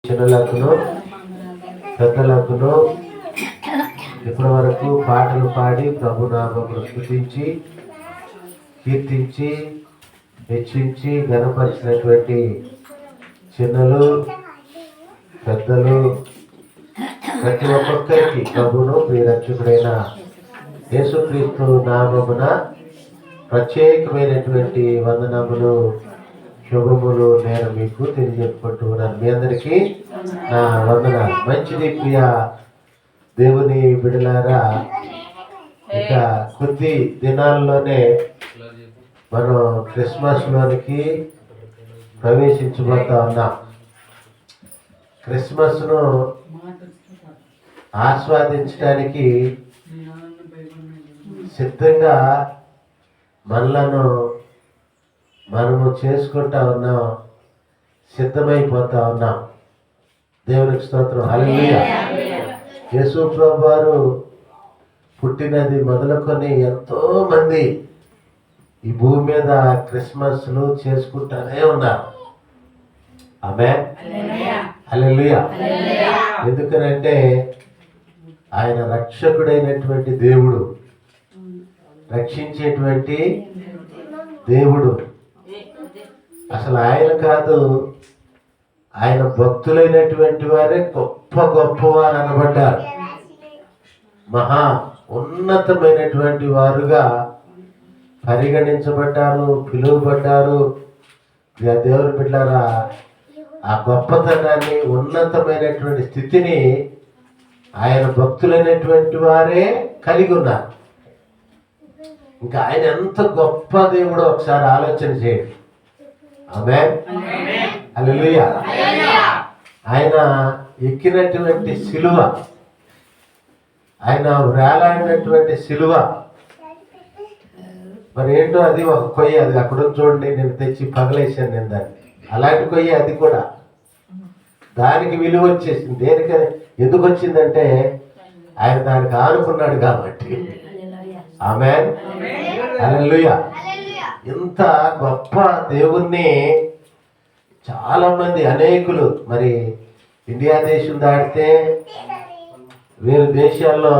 చిన్నలకును పెద్దలకును ఇప్పటి వరకు పాటలు పాడి ప్రభు నామమును స్తుతించి కీర్తించి హెచ్చించి ఘనపరిచినటువంటి చిన్నలు పెద్దలు ప్రతి ఒక్కొక్కరికి ప్రభును ప్రియరక్షకుడైన యేసుక్రీస్తు నామమున ప్రత్యేకమైనటువంటి వందనములు శుభములు నేను మీకు తెలియజెప్పుకుంటున్నాను. మీ అందరికీ నా వందనాలు. మంచిది ప్రియ దేవుని బిడ్డలారా, ఇక కొద్ది దినాల్లోనే మనం క్రిస్మస్ లోనికి ప్రవేశించబోతా ఉన్నాం. క్రిస్మస్ ను ఆస్వాదించడానికి సిద్ధంగా మనలను మనము చేసుకుంటా ఉన్నాం, సిద్ధమైపోతా ఉన్నాం. దేవునికి స్తోత్రం. హల్లెలూయా. యేసు ప్రభువు వారు పుట్టినది మొదలుకొని ఎంతో మంది ఈ భూమి మీద క్రిస్మస్లు చేసుకుంటానే ఉన్నారు. ఆమేన్. హల్లెలూయా. ఎందుకనంటే ఆయన రక్షకుడైనటువంటి దేవుడు, రక్షించేటువంటి దేవుడు. అసలు ఆయన కాదు, ఆయన భక్తులైనటువంటి వారే గొప్ప గొప్పవారు అనబడ్డారు. మహా ఉన్నతమైనటువంటి వారుగా పరిగణించబడ్డారు, పిలువబడ్డారు. దేవుని బిడ్డలారా, ఆ గొప్పతనాన్ని, ఉన్నతమైనటువంటి స్థితిని ఆయన భక్తులైనటువంటి వారే కలిగి ఉన్నారు. ఇంకా ఆయన ఎంత గొప్ప దేవుడో ఒకసారి ఆలోచన చేయండి. ఆమేన్. హల్లెలూయా. ఆయన ఎక్కినటువంటి సిలువ, ఆయన వేలాడినటువంటి సిలువ మరి ఏంటో, అది ఒక కొయ్య. అది అక్కడ చూడండి, నేను తెచ్చి పగలేసాను నేను దాన్ని. అలాంటి కొయ్య అది కూడా. దానికి విలువ వచ్చేసింది. దేనికని ఎందుకు వచ్చిందంటే ఆయన దానికి ఆనుకున్నాడు కాబట్టి. ఆమేన్. హల్లెలూయా. ఇంత గొప్ప దేవుణ్ణి చాలా మంది, అనేకులు, మరి ఇండియా దేశం దాటితే వేరే దేశాల్లో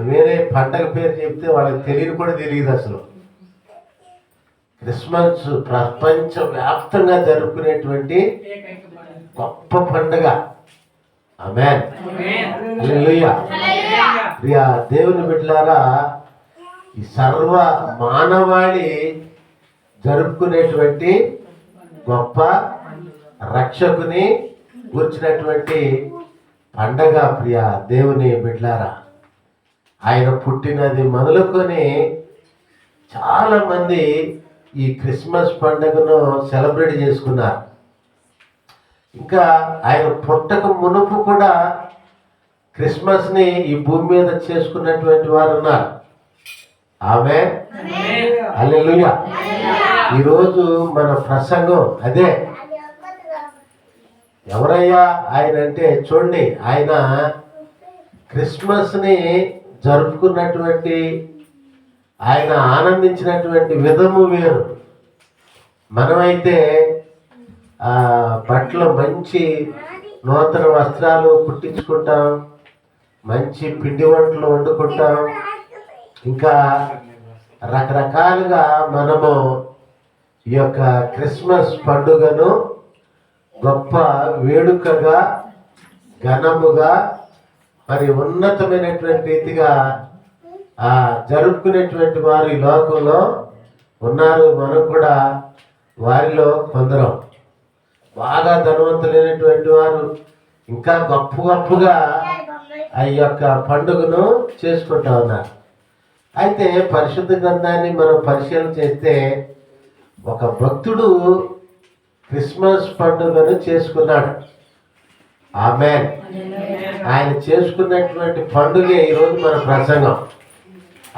వేరే పండగ పేరు చెప్తే వాళ్ళకి తెలియదు కూడా తెలియదు అసలు. క్రిస్మస్ ప్రపంచ వ్యాప్తంగా జరుపుకునేటువంటి గొప్ప పండుగ. ఆమేన్. హల్లెలూయా. ప్రియ దేవుని బిడ్డలారా, ఈ సర్వ మానవాళి జరుపుకునేటువంటి గొప్ప రక్షకుని కూర్చున్నటువంటి పండగ. ప్రియ దేవుని బిడ్డలారా, ఆయన పుట్టినది మొదలుకొని చాలా మంది ఈ క్రిస్మస్ పండుగను సెలబ్రేట్ చేసుకున్నారు. ఇంకా ఆయన పుట్టక మునుపు కూడా క్రిస్మస్ ని ఈ భూమి మీద చేసుకున్నటువంటి వారు ఉన్నారు. ఆమేన్. హల్లెలూయా. ఈరోజు మన ప్రసంగం అదే. ఎవరయ్యా ఆయన అంటే చూడండి, ఆయన క్రిస్మస్ ని జరుపుకున్నటువంటి, ఆయన ఆనందించినటువంటి విధము వేరు. మనమైతే బట్టలు, మంచి నూతన వస్త్రాలు కుట్టించుకుంటాం, మంచి పిండి వంటలు వండుకుంటాం, ఇంకా రకరకాలుగా మనము ఈ యొక్క క్రిస్మస్ పండుగను గొప్ప వేడుకగా, ఘనముగా, మరి ఉన్నతమైనటువంటి రీతిగా జరుపుకునేటువంటి వారు ఈ లోకంలో ఉన్నారు. మనం కూడా వారిలో కొందరం. బాగా ధనవంతులైనటువంటి వారు ఇంకా గొప్ప గొప్పగా ఆ యొక్క పండుగను చేసుకుంటా ఉన్నారు. అయితే పరిశుద్ధ గ్రంథాన్ని మనం పరిశీలన చేస్తే ఒక భక్తుడు క్రిస్మస్ పండుగను చేసుకున్నాడు. ఆమేన్. ఆయన చేసుకున్నటువంటి పండుగే ఈరోజు మన ప్రసంగం.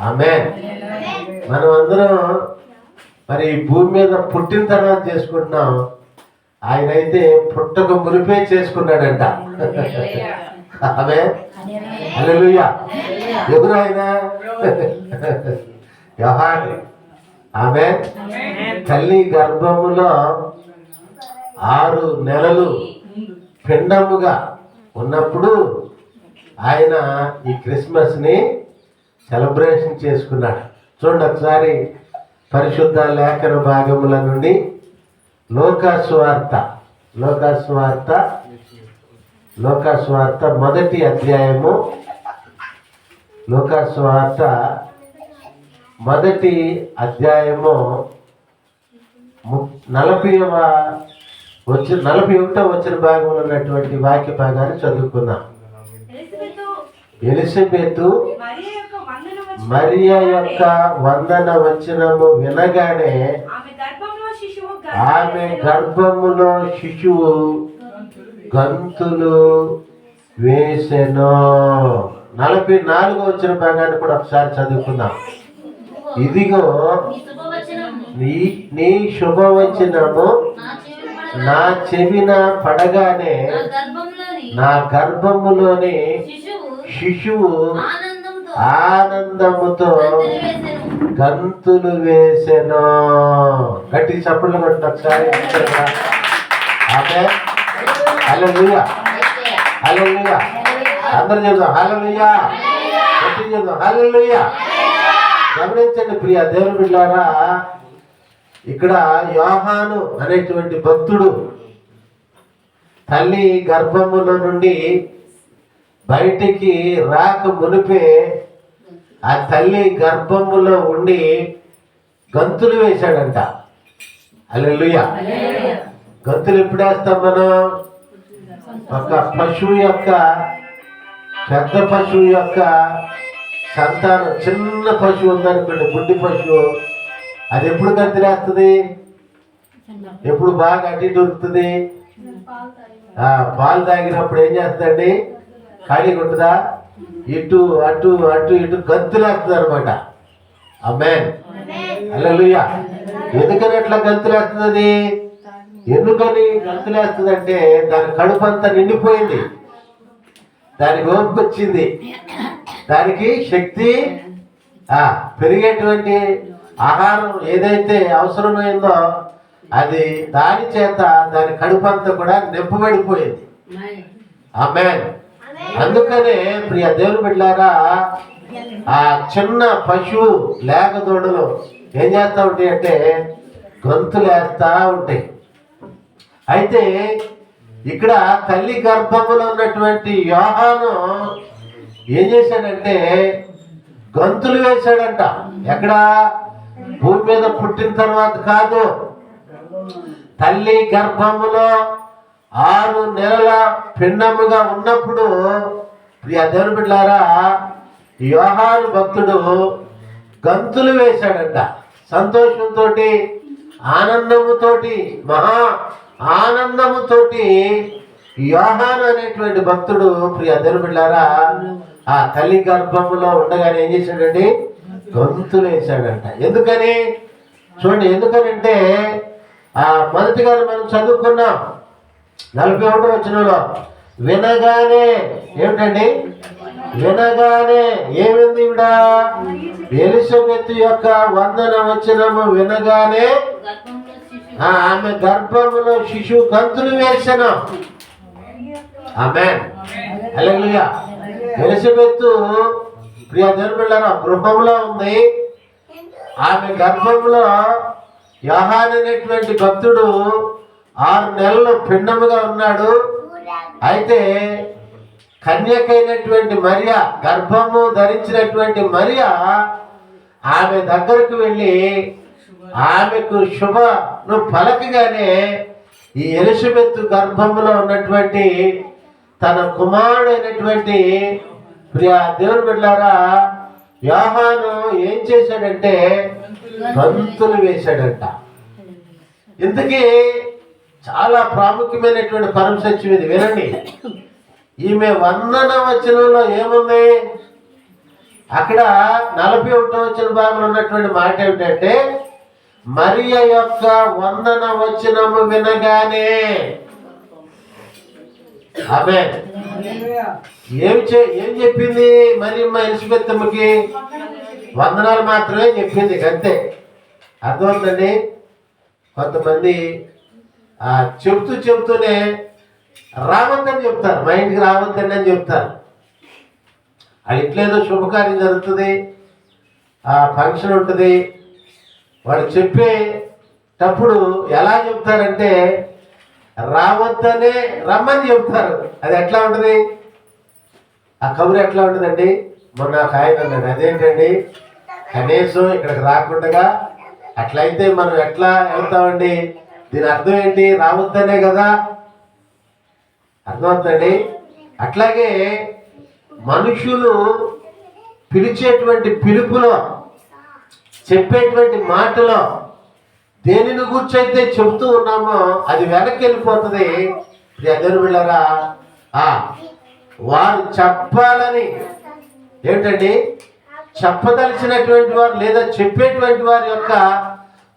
ఆమేన్. మనం అందరం మరి భూమి మీద పుట్టిన తర్వాత చేసుకుంటున్నాం. ఆయన అయితే పుట్టక మునిపే చేసుకున్నాడంట. ఆమేన్. హల్లెలూయా. ఎవరు ఆయన? యోహాను. ఆమేన్. తల్లి గర్భములో 6 నెలలు పిండముగా ఉన్నప్పుడు ఆయన ఈ క్రిస్మస్ని సెలబ్రేషన్ చేసుకున్నాడు. చూడండి ఒకసారి పరిశుద్ధ లేఖన భాగముల నుండి లూకాసు వార్త మొదటి అధ్యాయము, లూకాసు వార్త మొదటి అధ్యాయము 41వ వచ్చిన భాగంలో ఉన్నటువంటి వాక్య భాగాన్ని చదువుకుందాం. ఎలిజబెతు మరియ యొక్క వందన వచనము వినగానే ఆమె గర్భములో శిశువు గంతులు వేసెను. 44వ వచ్చిన భాగాన్ని కూడా ఒకసారి చదువుకుందాం. ఇదిగో నీ శుభవచనము నా చెవిన పడగానే నా గర్భములోని శిశువు ఆనందముతో గంతులు వేసెను. గట్టి చప్పట్లు కొట్టిన ఒకసారి. ఆమేన్. హల్లెలూయా, హల్లెలూయా. అందరూ చెప్దాం హల్లెలూయా, గట్టి చెప్దాం హల్లెలూయా. గమనించండి ప్రియ దేవుని బిడ్డలారా, ఇక్కడ యోహాను అనేటువంటి భక్తుడు తల్లి గర్భములో నుండి బయటికి రాక మునిపే ఆ తల్లి గర్భములో ఉండి గంతులు వేశాడంట. హల్లెలూయా. గంతులు ఎప్పుడు వేస్తాం మనం? ఒక పశువు యొక్క, పెద్ద పశువు యొక్క సంతానం, చిన్న పశువు ఉందనుకోండి, గుడ్డి పశువు, అది ఎప్పుడు గంతులేస్తుంది? ఎప్పుడు బాగా అటు ఇటు ఉరుకుతుంది? పాలు తాగినప్పుడు ఏం చేస్తుందండి? ఖాళీగా ఉంటుందా? ఇటు అటు అటు ఇటు గంతులేస్తుంది అనమాట. ఆమేన్. హల్లెలూయా. ఎందుకని అట్లా గంతులేస్తుంది? ఎందుకని గంతులేస్తుంది అంటే దాని కడుపు అంతా నిండిపోయింది, దానికి ఓపిక వచ్చింది, దానికి శక్తి, పెరిగేటువంటి ఆహారం ఏదైతే అవసరమైందో అది దాని చేత దాని కడుపు అంతా కూడా నింపబడిపోయింది. ఆమేన్. అందుకనే ప్రియ దేవుని బిడ్డలారా, ఆ చిన్న పశువు లేక దూడలు ఏం చేస్తూ ఉంటాయి అంటే గొంతులేస్తా ఉంటాయి. అయితే ఇక్కడ తల్లి గర్భంలో ఉన్నటువంటి యోహాను ఏం చేశాడంటే గంతులు వేశాడంట. ఎక్కడ? భూమి మీద పుట్టిన తర్వాత కాదు, తల్లి గర్భములో 6 నెలల పిండముగా ఉన్నప్పుడు ప్రియ దేవుని బిడ్డలారా, యోహాను భక్తుడు గంతులు వేశాడంట. సంతోషంతో, ఆనందముతోటి, మహా ఆనందముతోటి యోహాను అనేటువంటి భక్తుడు ప్రియ దేవుని బిడ్డలారా ఆ తల్లి గర్భములో ఉండగానే ఏం చేశాడండి? గంతులు వేశాడంట. ఎందుకని? చూడండి, ఎందుకనంటే మొదటిగా మనం చదువుకున్నాం 41వ వచనంలో, వినగానే ఏమిటండి? వినగానే ఏమింది? ఈవిడ ఎలిజబెతు యొక్క వందన వచనము వినగానే ఆమె గర్భములో శిశువు గంతులు వేసెను. ఆమేన్. హల్లెలూయా. ఎలిజబెతు ప్రియ దేవుని బిడ్డలారా గృహంలో ఉంది. ఆమె గర్భంలో యోహాను అనేటువంటి భక్తుడు 6 నెలలు పిండముగా ఉన్నాడు. అయితే కన్యకైనటువంటి మరియ, గర్భము ధరించినటువంటి మరియ ఆమె దగ్గరకు వెళ్ళి ఆమెకు శుభను పలకగానే ఈ ఎలిజబెతు గర్భంలో ఉన్నటువంటి తన కుమారుడైనటువంటి ప్రియ దేవుని బిడ్డలారా యోహాను ఏం చేశాడంటే గంతులు వేశాడంట. ఇంతకీ చాలా ప్రాముఖ్యమైనటువంటి పరమ సత్యం ఇది. వినండి, ఈమె వందన వచనంలో ఏముంది? అక్కడ 41వ వచన భాగంలో ఉన్నటువంటి మాట ఏమిటంటే, మరియ యొక్క వందన వచనము వినగానే. ఆమేన్. ఏం చెప్పింది మరి ఎలిజబెత్తమ్మకి? వందనాలు మాత్రమే చెప్పింది, అంతే. అర్థమవుతుందండి? కొంతమంది చెప్తూనే రావద్దని చెప్తారు, మా ఇంటికి రావద్దని అని చెప్తారు. అది ఇట్లేదో శుభకార్యం జరుగుతుంది, ఫంక్షన్ ఉంటుంది, వాడు చెప్పేటప్పుడు ఎలా చెప్తారంటే రావద్దనే రమ్మని చెప్తారు. అది ఎట్లా ఉంటుంది, ఆ కబురు ఎట్లా ఉంటుందండి? మొన్న ఒక ఆయన అన్నాడు, అదేంటండి కనీసం ఇక్కడికి రాకుండా అట్లయితే మనం ఎట్లా వెళ్తామండి? దీని అర్థం ఏంటి? రావద్దనే కదా అర్థమవుతుందండి. అట్లాగే మనుషులు పిలిచేటువంటి పిలుపులో, చెప్పేటువంటి మాటలో దేనిని గురించి అయితే చెబుతూ ఉన్నామో అది వెనక్కి వెళ్ళిపోతుంది. ఎదురు వెళ్ళరా వారు చెప్పాలని ఏమిటండి చెప్పదలిచినటువంటి వారు లేదా చెప్పేటువంటి వారి యొక్క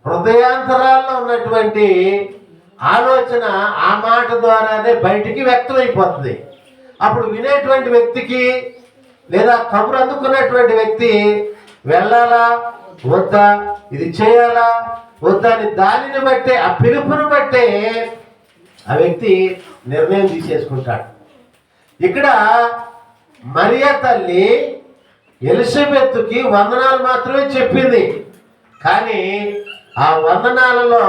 హృదయాంతరాల్లో ఉన్నటువంటి ఆలోచన ఆ మాట ద్వారానే బయటికి వ్యక్తమైపోతుంది. అప్పుడు వినేటువంటి వ్యక్తికి లేదా కబురు అందుకున్నటువంటి వ్యక్తి వెళ్ళాలా వద్దా, ఇది చేయాలా వద్దా అని దానిని బట్టే, ఆ పిలుపుని బట్టే ఆ వ్యక్తి నిర్ణయం తీసేసుకుంటాడు. ఇక్కడ మరియ తల్లి ఎలిజబెత్తుకి వందనాలు మాత్రమే చెప్పింది, కానీ ఆ వందనాలలో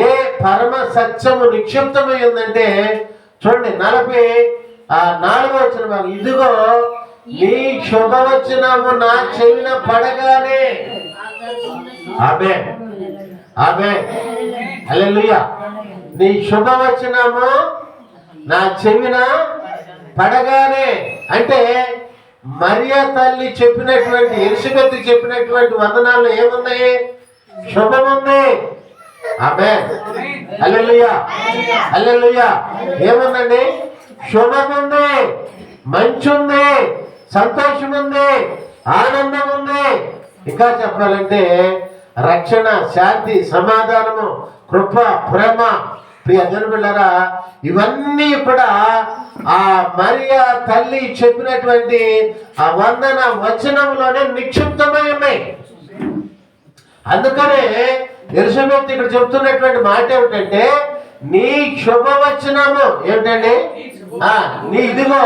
ఏ పరమ సత్యము నిక్షిప్తమై ఉందంటే చూడండి, 44వ వచనం, ఇదిగో నీ శుభవచనము నా చెవిన పడగానే, ఆమేన్ ఆమేన్ హల్లెలూయా, నీ శుభవచనము నా చెవిన పడగానే అంటే మరియ తల్లి చెప్పినటువంటి, ఎలిజబెత్ చెప్పినటువంటి వందనాలు ఏమున్నాయి? శుభముంది. ఆమేన్ హల్లెలూయా హల్లెలూయా. ఏముందండి? శుభముంది, మంచి ఉంది, సంతోషం ఉంది, ఆనందం ఉంది. ఇంకా చెప్పాలంటే రక్షణ, శాంతి, సమాధానము, కృప, ప్రేమ. ప్రియ జనులారా, ఇవన్నీ కూడా ఆ మరియ తల్లి చెప్పినటువంటి ఆ వందన వచనంలోనే నిక్షిప్తమై ఉన్నాయి. అందుకనే ఎలిజబెత్ ఇక్కడ చెప్తున్నటువంటి మాట ఏమిటంటే నీ శుభవచనము ఏమిటండి? నీ ఇదిగో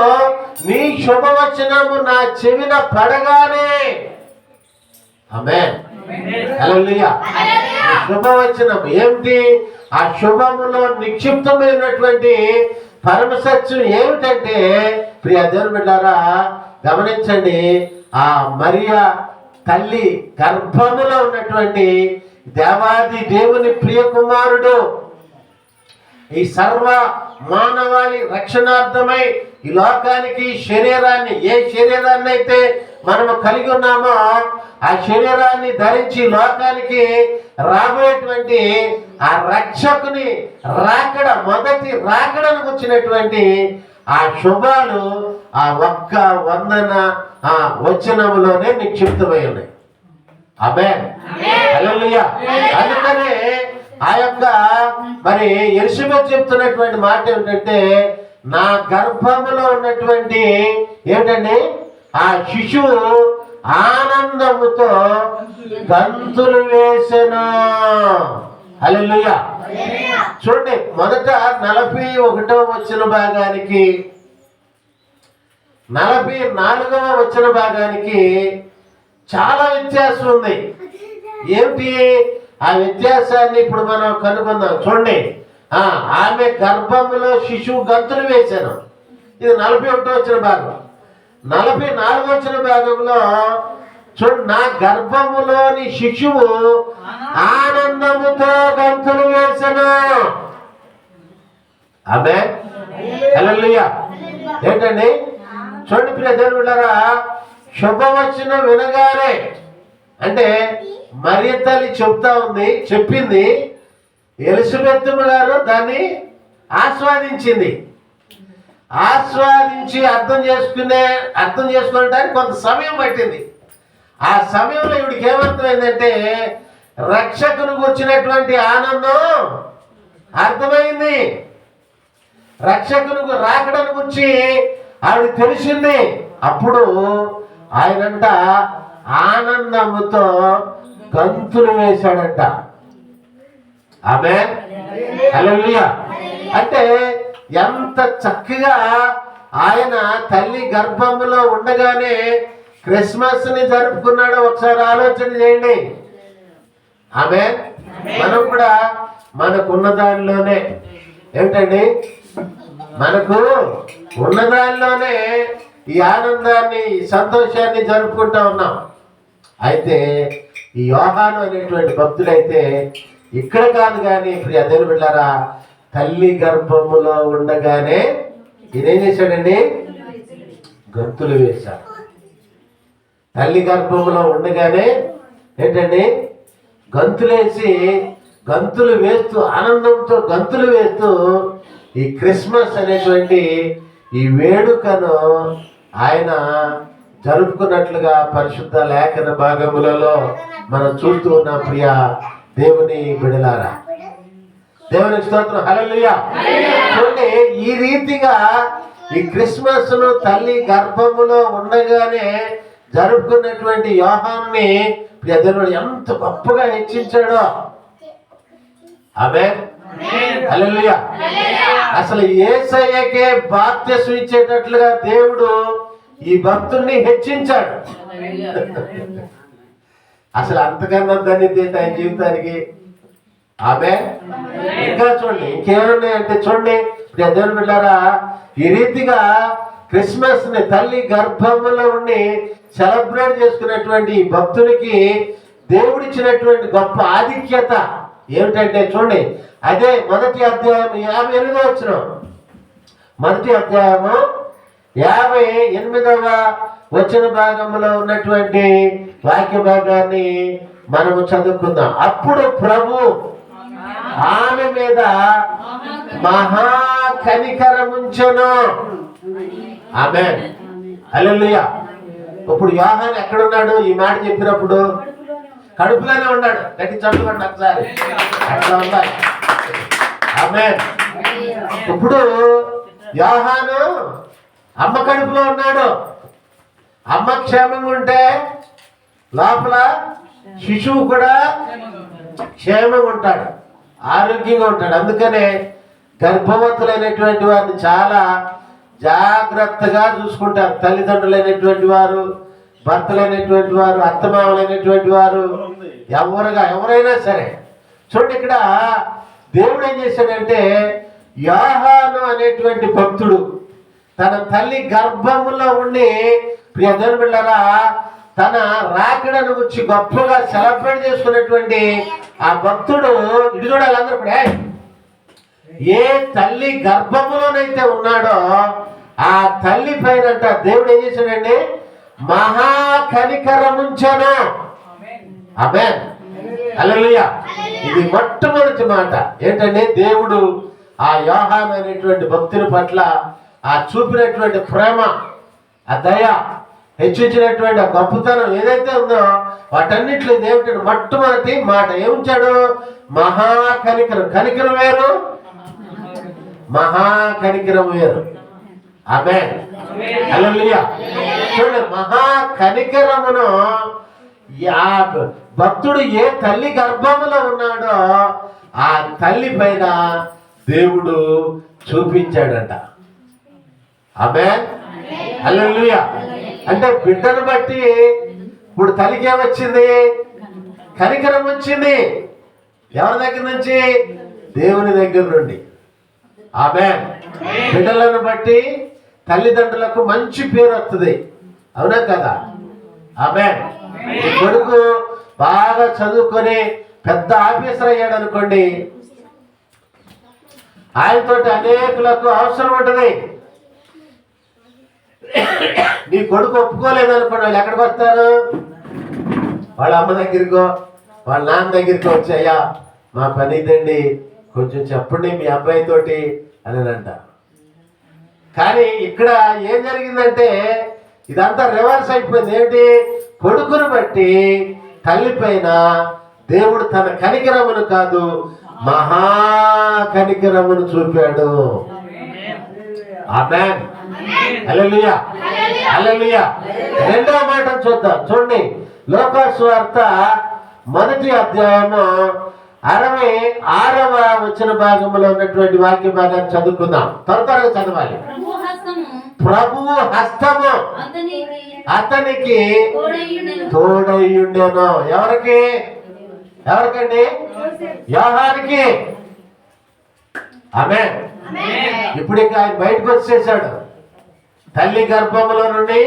నీ శుభవచనము నా చెవిన పడగానే, ఆమేన్ హల్లెలూయా. శుభవచనం ఏమిటి? ఆ శుభములో నిక్షిప్తమైనటువంటి పరమ సత్యం ఏమిటంటే ప్రియ దేవుని బిడ్డలారా గమనించండి, ఆ మరియ తల్లి గర్భములో ఉన్నటువంటి దేవాది దేవుని ప్రియ కుమారుడు ఈ సర్వ మానవాళి రక్షణార్థమై ఈ లోకానికి శరీరాన్ని, ఏ శరీరాన్ని అయితే మనము కలిగి ఉన్నామో ఆ శరీరాన్ని ధరించి లోకానికి రాబోయేటువంటి ఆ రక్షకుని రాకడ, మొదటి రాకడను వచ్చినటువంటి ఆ శుభాలు ఆ ఒక్క వందన వచనములోనే నిక్షిప్తమై ఉన్నాయి. ఆమేన్ హల్లెలూయా. అందుకనే ఆ యొక్క మరి ఎలిజబెత్ చెప్తున్నటువంటి మాట ఏమిటంటే నా గర్భములో ఉన్నటువంటి ఏమిటండి ఆ శిశువు ఆనందముతో గంతులు వేసెను. హల్లెలూయా. చూడండి, మొదట 41వ వచన భాగానికి 44వ వచన భాగానికి చాలా వ్యత్యాసం ఉంది. ఏమిటి ఆ వ్యత్యాసాన్ని ఇప్పుడు మనం కనుగొందాం. చూడండి, ఆమె గర్భములో శిశువు గంతులు వేశాను, ఇది 41వ వచన భాగం. 44వ వచన భాగంలో చూడండి, నా గర్భములోని శిశువు ఆనందముతో గంతులు వేశాను. ఆమేన్ హల్లెలూయా. ఏంటండి? చూడండి ప్రియ దేవులారా, శుభవచనం వినగానే అంటే మరియ తల్లి చెప్పింది, ఎలిజబెత్ గారు దాన్ని ఆస్వాదించింది. ఆస్వాదించి అర్థం చేసుకోవడానికి కొంత సమయం పట్టింది. ఆ సమయంలో ఇవిడికి ఏమర్థమైందంటే రక్షకుని గురించినటువంటి ఆనందం అర్థమైంది. రక్షకునికి రాకడను గురించి ఆవిడ తెలిసింది. అప్పుడు ఆయనంట ఆనందముతో గంతులు వేశాడంట. ఆమేన్. హల్లెలూయా. అంటే ఎంత చక్కగా ఆయన తల్లి గర్భములో ఉండగానే క్రిస్మస్ ని జరుపుకున్నాడో ఒకసారి ఆలోచన చేయండి. ఆమేన్. మనం కూడా మనకున్న దానిలోనే ఏంటండి, మనకు ఉన్న దానిలోనే ఈ ఆనందాన్ని, ఈ సంతోషాన్ని జరుపుకుంటా ఉన్నాం. అయితే ఈ యోహాను అనేటువంటి భక్తుడైతే ఇక్కడ కాదు కానీ ప్రియ దేవుని బిడ్డలారా, తల్లి గర్భములో ఉండగానే ఈయనేం చేశాడండి? గంతులు వేశాడు. తల్లి గర్భములో ఉండగానే ఏంటండి? గంతులేసి, గంతులు వేస్తూ, ఆనందంతో గంతులు వేస్తూ ఈ క్రిస్మస్ అనేటువంటి ఈ వేడుకను ఆయన జరుపుకున్నట్లుగా పరిశుద్ధ లేఖన భాగములలో మనం చూస్తూ ఉన్నాం. ప్రియ దేవుని బిడలారా, దేవుని స్తోత్రం. హల్లెలూయా. చూడండి, ఈ రీతిగా ఈ క్రిస్మస్ ను తల్లి గర్భములో ఉండగానే జరుపుకున్నటువంటి యోహాన్ని ప్రియ దేవుడు ఎంత గొప్పగా హెచ్చించాడో. ఆమేన్. హల్లెలూయా. అసలు యేసయ్యకే బాప్తిసం ఇచ్చేటట్లుగా దేవుడు ఈ భక్తుల్ని హెచ్చించాడు. అసలు అంతకన్నా ధన్యత ఆయన జీవితానికి. ఆమేన్. ఇంకా చూడండి, ఇంకేమున్నాయంటే చూడండి దేవుని బిడ్డలారా, ఈ రీతిగా క్రిస్మస్ ని తల్లి గర్భంలో ఉండి సెలబ్రేట్ చేసుకున్నటువంటి ఈ భక్తునికి దేవుడిచ్చినటువంటి గొప్ప ఆధిక్యత ఏమిటంటే చూడండి, అదే మొదటి అధ్యాయం 58వ వచనం. మొదటి అధ్యాయము 58వ వచన భాగంలో ఉన్నటువంటి వాక్య భాగాన్ని మనము చదువుకుందాం. అప్పుడు ప్రభు ఆమె మీద మహా కనికరముంచెను. ఆమేన్. హల్లెలూయా. ఇప్పుడు యోహాను ఎక్కడున్నాడు? ఈ మాట చెప్పినప్పుడు కడుపులోనే ఉన్నాడు. గట్టి చదువుకోండి ఒకసారి. అట్లా ఉండాలి. ఆమేన్. ఇప్పుడు యోహాను అమ్మ కడుపులో ఉన్నాడు. అమ్మ క్షేమంగా ఉంటే లోపల శిశువు కూడా క్షేమంగా ఉంటాడు, ఆరోగ్యంగా ఉంటాడు. అందుకనే గర్భవతులైనటువంటి వారిని చాలా జాగ్రత్తగా చూసుకుంటారు. తల్లిదండ్రులైనటువంటి వారు, భర్తలైనటువంటి వారు, అత్తమామలైనటువంటి వారు, ఎవరైనా సరే. చూడండి, ఇక్కడ దేవుడు ఏం చేశాడంటే, యోహాను అనేటువంటి భక్తుడు తన తల్లి గర్భములో ఉండి ప్రియ దేవుని బిడ్డలారా, తన రాకడను గురించి గొప్పగా సెలబ్రేట్ చేసుకున్నటువంటి ఆ భక్తుడు ఇది చూడాలి. అందరూ కూడా ఏ తల్లి గర్భములోనైతే ఉన్నాడో ఆ తల్లి పైన దేవుడు ఏం చేశాడండి? మహా కనికరముంచెను. ఆమేన్. హల్లెలూయా. ఇది మొట్టమొదటి మాట ఏంటంటే, దేవుడు ఆ యోహాను అనేటువంటి భక్తుని పట్ల ఆ చూపినటువంటి ప్రేమ, ఆ దయ, హెచ్చించినటువంటి ఆ గొప్పతనం ఏదైతే ఉందో వాటన్నిట్లో ఏమిటంటే మొట్టమొదటి మాట ఏముంచాడు? మహా కనికరం. కనికరం వేరు, మహా కనికరం వేరు. ఆమేన్. హల్లెలూయా. చూడండి, మహా కనికరమును ఆ భక్తుడు ఏ తల్లి గర్భములో ఉన్నాడో ఆ తల్లి పైన దేవుడు చూపించాడంట. ఆమేన్. హల్లెలూయా. అంటే బిడ్డను బట్టి ఇప్పుడు తల్లికి ఏమొచ్చింది? కనికరం వచ్చింది. ఎవరి దగ్గర నుంచి? దేవుని దగ్గర నుండి. ఆమేన్. బిడ్డలను బట్టి తల్లిదండ్రులకు మంచి పేరు వస్తుంది. అవునా కదా? ఆమేన్. కొడుకు బాగా చదువుకొని పెద్ద ఆఫీసర్ అయ్యాడు అనుకోండి, ఆయనతోటి అనేకులకు అవసరం ఉంటుంది. నీ కొడుకు ఒప్పుకోలేదు అనుకోండి, వాళ్ళు ఎక్కడికి వస్తారు? వాళ్ళ అమ్మ దగ్గరికో వాళ్ళ నాన్న దగ్గరికి వచ్చి, అయ్యా మా పని ఇదండి, కొంచెం చెప్పండి మీ అబ్బాయితోటి అని అంట. కానీ ఇక్కడ ఏం జరిగిందంటే ఇదంతా రివర్స్ అయిపోయింది. ఏంటి? కొడుకును బట్టి తల్లి పైన దేవుడు తన కనికరమును కాదు, మహా కనికరమును చూపాడు. ఆమేన్. హల్లెలూయా. హల్లెలూయా. రెండవ మాట చూద్దాం. చూడండి, లోకా సువార్త మొదటి అధ్యాయము 66వ వచన భాగంలో ఉన్నటువంటి వాక్య భాగాన్ని చదువుకుందాం. త్వరగా చదవాలి. ప్రభువు హస్తము అతనికి తోడయ్యుండెను. ఎవరికండి? యోహానికి. ఆమేన్. ఇప్పుడు ఇక ఆయన బయటకు వచ్చేసాడు, తల్లి గర్భంలో నుండి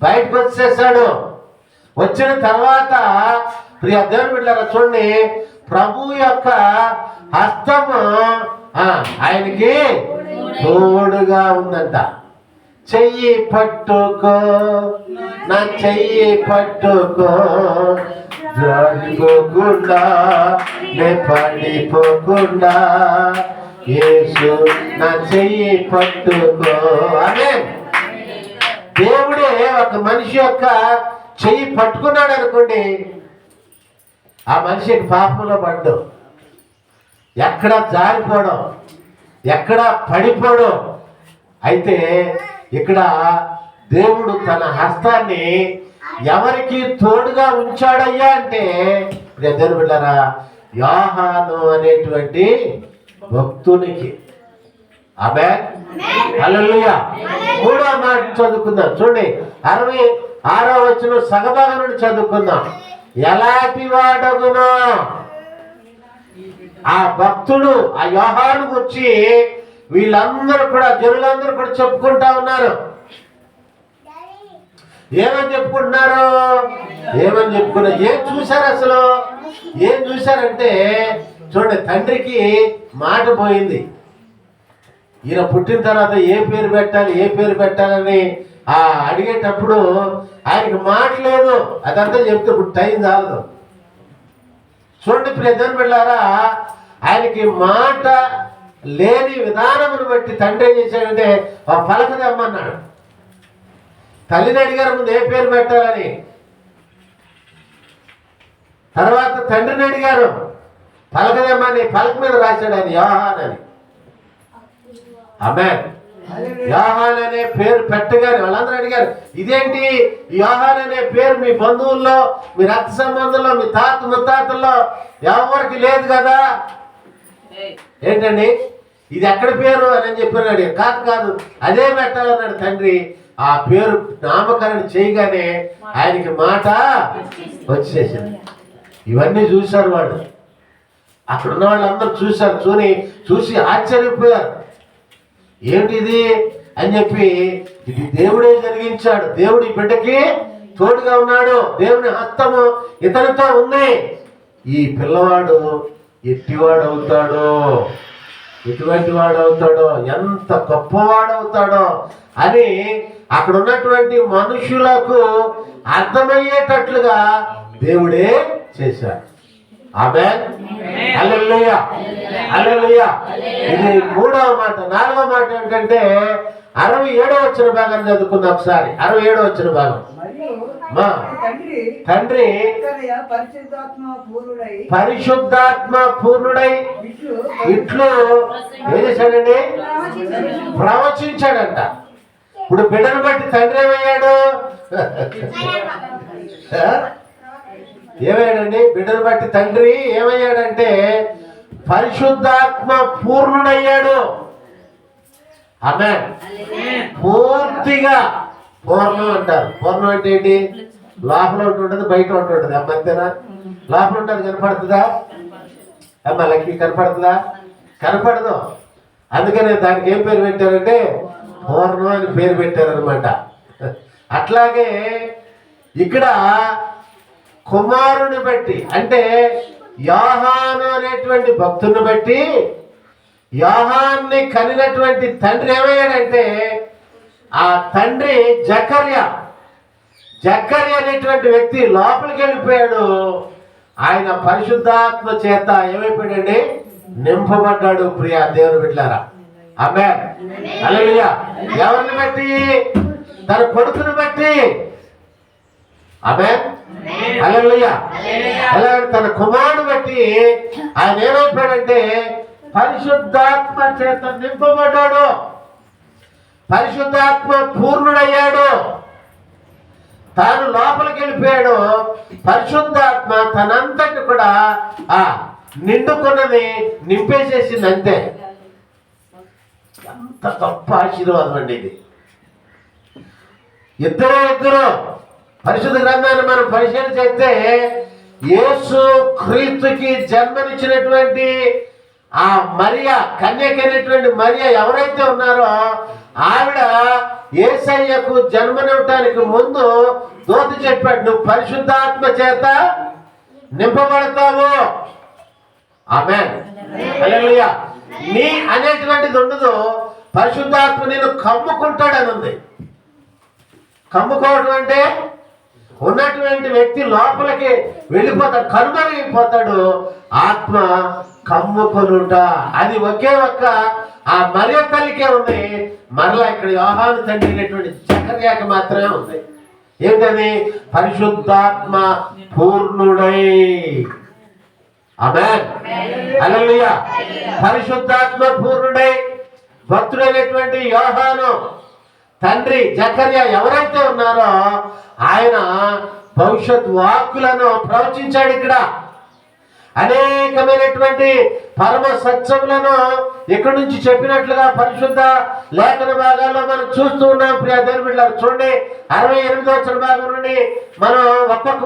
బయటకు వచ్చేసాడు. వచ్చిన తర్వాత ప్రియ దేవుని బిడ్డలారా చూడండి, ప్రభు యొక్క హస్తము ఆయనకి తోడుగా ఉందంట. చెయ్యి పట్టుకో, నా చెయ్యి పట్టుకో, జారిపోకుండా నే పడిపోకుండా, యేసు నా చెయ్యి పట్టుకో. ఆమేన్. దేవుడే ఒక మనిషి యొక్క చెయ్యి పట్టుకున్నాడు అనుకోండి, ఆ మనిషికి పాపంలో పడ్డం, ఎక్కడ జారిపోవడం, ఎక్కడ పడిపోవడం. అయితే ఇక్కడ దేవుడు తన హస్తాన్ని ఎవరికి తోడుగా ఉంచాడయ్యా అంటే, దేవుని బిడ్డలారా, యోహాను అనేటువంటి భక్తునికి. ఆమేన్. హల్లెలూయా. 3వ మాట చదువుకుందాం. చూడండి, 66వ వచనం సగభాగం నుండి చదువుకుందాం. ఎలాంటి వాడగునో ఆ భక్తుడు ఆ యోహాను వచ్చి వీళ్ళందరూ కూడా, జనులందరూ కూడా చెప్పుకుంటా ఉన్నారు. ఏమని చెప్పుకుంటున్నారు? ఏం చూశారు అసలు? ఏం చూశారంటే చూడండి, తండ్రికి మాట పోయింది. ఈయన పుట్టిన తర్వాత ఏ పేరు పెట్టాలని అడిగేటప్పుడు ఆయనకి మాట లేదు. అదంతా చెప్తే ఇప్పుడు టైం చాలదు. చూడండి ప్రియమైన బిడ్డలారా, ఆయనకి మాట లేని విధానమును బట్టి తండ్రి ఏం చేశాడంటే ఒక పలక తెమ్మన్నాడు. తల్లిని అడిగారు ముందు ఏ పేరు పెట్టాలని, తర్వాత తండ్రిని అడిగారు పలక తెమ్మని. పలక మీద రాశాడు ఆయన యోహాన్ అని. ఆమేన్. యోహాన్ అనే పేరు పెట్టగానే వాళ్ళందరూ అడిగారు, ఇదేంటి యోహాన్ అనే పేరు మీ బంధువుల్లో, మీ రక్త సంబంధంలో, మీ తాత ముత్తాతల్లో ఎవరికి లేదు కదా, ఏంటండి ఇది ఎక్కడ పేరు అని చెప్పినాడు. కాదు అదే పెట్టాలన్నాడు తండ్రి. ఆ పేరు నామకరణం చేయగానే ఆయనకి మాట వచ్చేసింది. ఇవన్నీ చూశారు వాళ్ళు, అక్కడ ఉన్న వాళ్ళందరూ చూశారు. చూసి ఆశ్చర్యపోయారు. ఏమిటిది అని చెప్పి, ఇది దేవుడే జరిగించాడు. దేవుడి బిడ్డకి తోడుగా ఉన్నాడు. దేవుని హస్తము ఇతనితో ఉంది. ఈ పిల్లవాడు ఎట్టివాడవుతాడో, ఎటువంటి వాడవుతాడో, ఎంత గొప్పవాడవుతాడో అని అక్కడ ఉన్నటువంటి మనుషులకు అర్థమయ్యేటట్లుగా దేవుడే చేశాడు. ఆమేన్. హల్లెలూయా. హల్లెలూయా. ఇది 3వ మాట. 4వ మాట ఏంటంటే 67వ వచన భాగాన్ని చదువుకుందాం ఒకసారి. 67వ వచన భాగం. తండ్రి పరిశుద్ధాత్మ పూర్ణుడై ఇట్లు ఏం చేశాడండి? ప్రవచించాడంట. ఇప్పుడు బిడ్డను బట్టి తండ్రి ఏమయ్యాడు? ఏమయ్యాడండి? బిడ్డను బట్టి తండ్రి ఏమయ్యాడంటే పరిశుద్ధాత్మ పూర్ణుడయ్యాడు. ఆమేన్. పూర్తిగా పూర్ణం అంటారు. పూర్ణం అంటే ఏంటి? లోపల ఒకటి ఉంటుంది, బయట ఒకటి ఉంటుంది. అమ్మ అంతేనా? లోపల ఉంటుంది, కనపడుతుందా? అమ్మ లక్ష్మి కనపడుతుందా? కనపడదు. అందుకనే దానికి ఏం పేరు పెట్టారంటే పూర్ణం అని పేరు పెట్టారనమాట. అట్లాగే ఇక్కడ కుమారుని బట్టి అంటే యోహాను అనేటువంటి భక్తుని బట్టి యోహాన్ని కనినటువంటి తండ్రి ఏమయ్యాడంటే ఆ తండ్రి జకర్యా అనేటువంటి వ్యక్తి లోపలికి వెళ్ళిపోయాడు. ఆయన పరిశుద్ధాత్మ చేత ఏమైపోయాడండి? నింపబడ్డాడు. ప్రియా దేవుని బిడ్డలారా. ఆమేన్. హల్లెలూయా. ఎవరిని బట్టి? తన కొడుకుని బట్టి. ఆమేన్. హల్లెలూయా. అలాగే తన కుమారుని బట్టి ఆయన ఏమైపోయాడంటే పరిశుద్ధాత్మ చేత నింపబడ్డాడు. పరిశుద్ధాత్మ పూర్ణుడయ్యాడు. తాను లోపలికి వెళ్ళిపోయాడు. పరిశుద్ధాత్మ తనంతటి కూడా నిండుకున్నది నింపేసేసింది అంతే. ఎంత గొప్ప ఆశీర్వాదం అండి ఇది. ఇద్దరు పరిశుద్ధ గ్రంథాన్ని మనం పరిశీలన చేస్తే యేసు క్రీస్తుకి జన్మనిచ్చినటువంటి ఆ మరియ, కన్యకైనటువంటి మరియ ఎవరైతే ఉన్నారో ఆవిడ యేసయ్యకు జన్మనివ్వటానికి ముందు దూత చెప్పాడు, నువ్వు పరిశుద్ధాత్మ చేత నింపబడతావు. ఆమేన్, హల్లెలూయా. నీ అనేటువంటిది ఉండదు, పరిశుద్ధాత్మ నేను కమ్ముకుంటాడని ఉంది. కమ్ముకోవడం అంటే ఉన్నటువంటి వ్యక్తి లోపలికి వెళ్ళిపోతాడు, కనుమరుగైపోతాడు. ఆత్మ కమ్ముకొనుట అది ఒకే ఒక్క ఆ మరియ తల్లికే ఉంది. మరలా ఇక్కడ యోహాను తండ్రి అయినటువంటి జకర్యాకి మాత్రమే ఉంది. ఏంటది? పరిశుద్ధాత్మ పూర్ణుడై. ఆమేన్, హల్లెలూయా. పరిశుద్ధాత్మ పూర్ణుడై భక్తుడైనటువంటి యోహాను తండ్రి జకర్యా ఎవరైతే ఉన్నారో ఆయన భవిష్యత్ వాక్కులను ప్రవచించాడు. ఇక్కడ అనేకమైనటువంటి పరమ సత్యములను ఇక్కడి నుంచి చెప్పినట్లుగా పరిశుద్ధ లేఖన భాగాల్లో మనం చూస్తూ ఉన్నాం. ప్రియ దేవుని బిడ్డలారా, చూడండి 68వ వచన భాగం నుండి మనం ఒక్కొక్క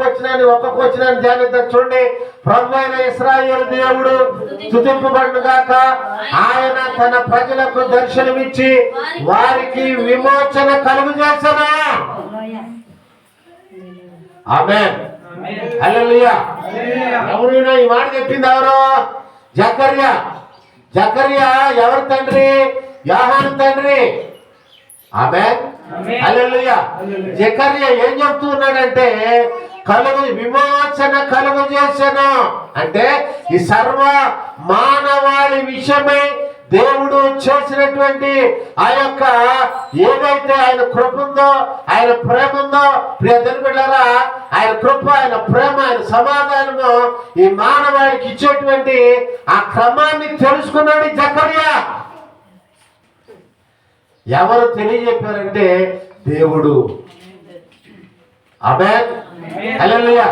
వచనాన్ని ధ్యానిద్దాం. చూడండి, ప్రభు అయిన ఇశ్రాయేలు దేవుడు స్తుతింపబడును గాక. ఆయన తన ప్రజలకు దర్శనమిచ్చి వారికి విమోచన కలుగజేసెను. ఆమేన్, హల్లెలూయా. ఎవరైనా ఈ మాట చెప్పింది ఎవరో? జకర్యా. జకర్యా ఎవరి తండ్రి? యోహాను తండ్రి. ఆమేన్, హల్లెలూయా. జకర్యా ఏం చెప్తూ ఉన్నాడంటే విమోచన కలుగజేసెను అంటే ఈ సర్వ మానవాళి విషయమై దేవుడు చేసినటువంటి ఆ యొక్క ఏదైతే ఆయన కృప ఉందో, ఆయన ప్రేమ ఉందో, ప్రియ దేవుని బిడ్డలారా, ఆయన కృప, ఆయన ప్రేమ, ఆయన సమాధానము ఈ మానవాళికి ఇచ్చేటువంటి ఆ క్రమాన్ని తెలుసుకున్నాడు జకర్యా. ఎవరు తెలియజెప్పారంటే దేవుడు. ఆమేన్, హల్లెలూయా.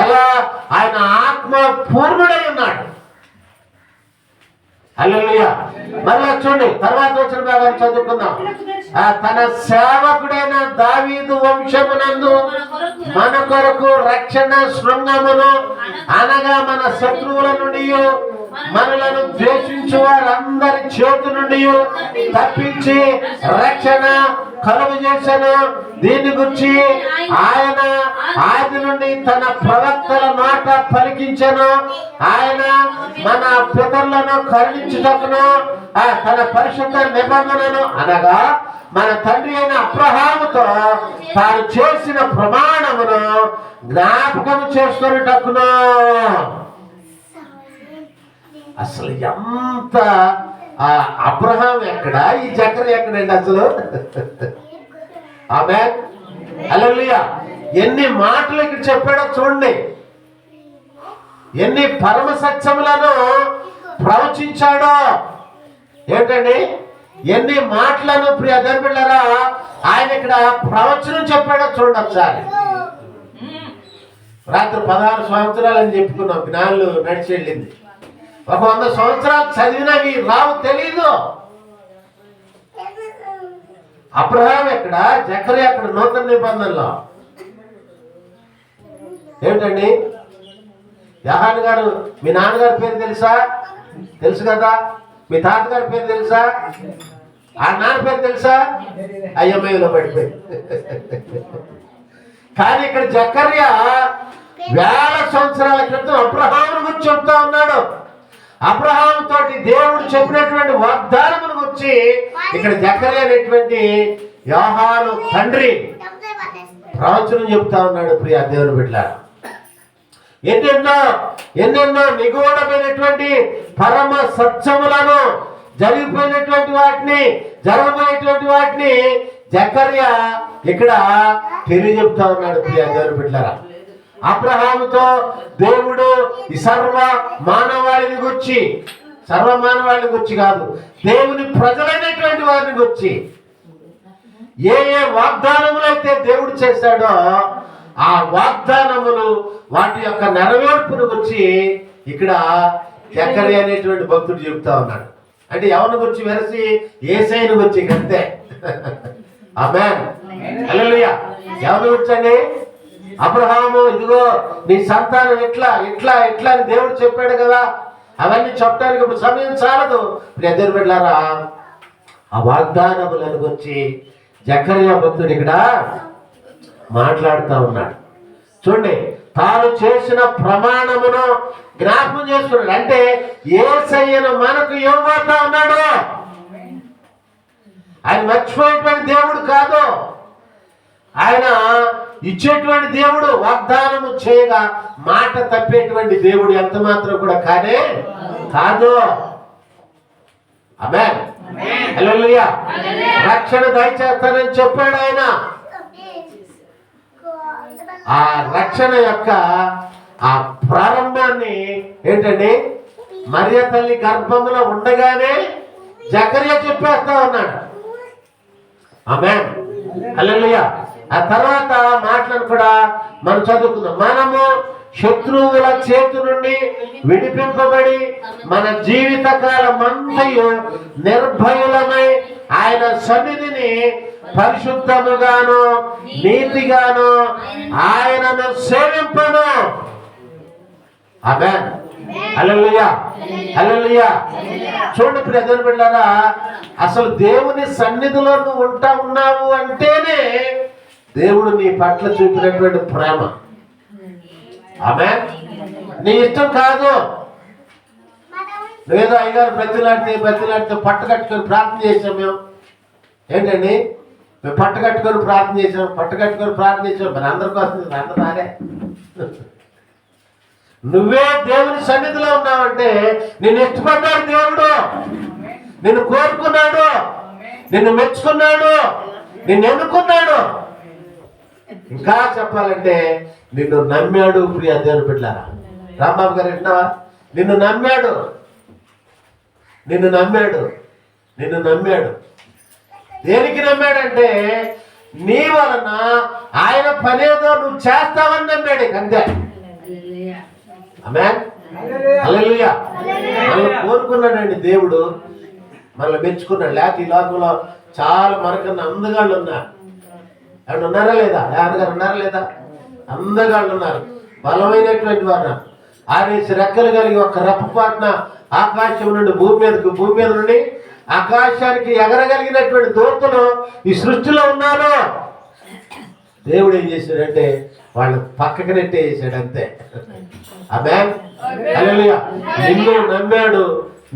ఎలా? ఆయన ఆత్మ పూర్ణుడై ఉన్నాడు. హల్లెలూయా. మరలా చూడండి, తర్వాత వచ్చిన భాగాన్ని చదువుకుందాం. తన సేవకుడైన దావీదు వంశమునందు మన కొరకు రక్షణ శృంగమును అనగా మన శత్రువుల నుండి మనలను ద్వేషించు వారందరి చేతి నుండి తప్పించి రక్షణ కలుగజేసెను. దీని గురించి ఆయన ఆది నుండి తన ప్రవక్తల నోట పలికించెను. ఆయన మన పితరులను కరుణించుటకును తన పరిశుద్ధ నిబంధనను అనగా మన తండ్రి అయిన అబ్రహాముతో తాను చేసిన ప్రమాణమును జ్ఞాపకం చేసుకొనుటకును. అసలు ఎంత అబ్రహాం ఎక్కడ, ఈ జకర్యా ఎక్కడండి అసలు? ఆమేన్, హల్లెలూయా. ఎన్ని మాటలు ఇక్కడ చెప్పాడో చూడండి, ఎన్ని పరమ సత్యములను ప్రవచించాడో. ఏంటండి? ఎన్ని మాటలను ప్రియ దేవుని బిడ్డలారా ఆయన ఇక్కడ ప్రవచనం చెప్పాడో చూడండి ఒకసారి. రాత్రి 16 సంవత్సరాలు అని చెప్పుకున్నాం, జ్ఞానులు నడిచి వెళ్ళింది. 100 సంవత్సరాలు చదివినవి రావు, తెలీదు. అబ్రహాం ఎక్కడ, జకర్యా ఎక్కడ నూతన నిబంధనలో? ఏమిటండి? యోహాను గారు, మీ నాన్నగారి పేరు తెలుసా? తెలుసు కదా. మీ తాతగారి పేరు తెలుసా? ఆ నాన్న పేరు తెలుసా? అయ్యమయ్యలో పడిపోయింది. కానీ ఇక్కడ జకర్యా 1000 సంవత్సరాల క్రితం అబ్రహామును గురించి చెప్తా ఉన్నాడు. అబ్రహాము తోటి దేవుడు చెప్పినటువంటి వాగ్దానమును గురించి ఇక్కడ జకర్యా అనేటువంటి యోహాను తండ్రి ప్రవచనం చెప్తా ఉన్నాడు. ప్రియ దేవుని బిడ్డలారా, ఎన్నెన్నో నిగూఢమైనటువంటి పరమ సత్యములను, జరిగిపోయినటువంటి వాటిని, జరగబోయేటువంటి వాటిని జకర్యా ఇక్కడ తెలియజెప్తా ఉన్నాడు. ప్రియ దేవుని బిడ్డలారా, అబ్రహాముతో దేవుడు ఈ సర్వ మానవాళిని గురించి, సర్వ మానవాళిని గురించి కాదు, దేవుని ప్రజలైనటువంటి వారిని గురించి ఏ ఏ వాగ్దానములు అయితే దేవుడు చేశాడో ఆ వాగ్దానములు, వాటి యొక్క నెరవేర్పును గురించి ఇక్కడ జకర్యా అనేటువంటి భక్తుడు చెబుతా ఉన్నాడు. అంటే ఎవరిని గురించి వెరసి యేసయ్యను గురించి అంతే. ఆమేన్ హల్లెలూయా. ఎవరిని గురించండి? అబ్రహాము ఇదిగో నీ సంతానం ఎట్లా ఎట్లా ఎట్లా అని దేవుడు చెప్పాడు కదా, అవన్నీ చెప్పడానికి ఇప్పుడు సమయం చాలదు. ఎద్దరు బిడ్డలారా, ఆ వాగ్దానములను గురించి జకర్యా భక్తుడు ఇక్కడ మాట్లాడుతూ ఉన్నాడు. చూడండి, తాను చేసిన ప్రమాణమును జ్ఞాపకం చేసుకున్నాడు. అంటే యేసయ్యను మనకు ఇవ్వబోతా ఉన్నాడు. ఆయన మర్చిపోయేటువంటి దేవుడు కాదు, ఆయన ఇచ్చేటువంటి దేవుడు. వాగ్దానము చేయగా మాట తప్పేటువంటి దేవుడు ఎంత మాత్రం కూడా కానే కాదు. ఆమేన్ హల్లెలూయా. రక్షణ దయచేస్తానని చెప్పాడు ఆయన. ఆ రక్షణ యొక్క ఆ ప్రారంభాన్ని ఏంటండి, మరియ తల్లి గర్భంలో ఉండగానే జకర్యా చెప్పేస్తా ఉన్నాడు. ఆమేన్ హల్లెలూయా. ఆ తర్వాత మాటలను కూడా మనం చదువుకుందాం. మనము శత్రువుల చేతి నుండి విడిపింపబడి మన జీవిత కాలమంతయు నిర్భయులమై ఆయన సన్నిధిని పరిశుద్ధముగాను నీతిగాను ఆయనను సేవింపను. ఆమేన్ హల్లెలూయా హల్లెలూయా. చూడండి ప్రియమైన బిడ్డలారా, అసలు దేవుని సన్నిధిలో నువ్వు ఉంటా ఉన్నావు అంటేనే దేవుడు నీ పట్ల చూపినటువంటి ప్రేమ. ఆమేన్. నీ ఇష్టం కాదు. నువ్వేదో అయ్యగారు బతిలాడితే పట్టు కట్టుకొని ప్రార్థన చేసాం. మేము ఏంటండి, మేము పట్టు కట్టుకొని ప్రార్థన చేసాం. మరి అందరికి వస్తుంది, అందరూ రాలే. నువ్వే దేవుని సన్నిధిలో ఉన్నావంటే నిన్ను ఇష్టపడ్డాడు దేవుడు, నిన్ను కోరుకున్నాడు, నిన్ను మెచ్చుకున్నాడు, నిన్ను ఎన్నుకున్నాడు. ఇంకా చెప్పాలంటే నిన్ను నమ్మాడు. ప్రియ దేవుని బిడ్డలారా, రాంబాబు గారు వింటున్నావా? నిన్ను నమ్మాడు. దేనికి నమ్మాడంటే నీ వలన ఆయన పనేదో నువ్వు చేస్తావని నమ్మాడు. అంతే. ఆమేన్ హల్లెలూయా. మనల్ని కోరుకున్నాడండి దేవుడు, మనల్ని మెచ్చుకున్నాడు. లేకపోతే ఈ లోకంలో చాలా మనకన్నా అందగాళ్ళు ఉన్నారు. ఎవరు ఉన్నారా లేదా? నాన్నగారు ఉన్నారా లేదా? అందగాళ్ళు ఉన్నారు, బలమైనటువంటి వారు. ఆరేసి రెక్కలు కలిగి ఒక రెప్పపాటున ఆకాశం నుండి భూమి మీద నుండి ఆకాశానికి ఎగరగలిగినటువంటి దూతలు ఈ సృష్టిలో ఉన్నారు. దేవుడు ఏం చేశాడంటే వాళ్ళు పక్కకి నెట్టేసాడు. అంతే. ఆమేన్ హల్లెలూయా.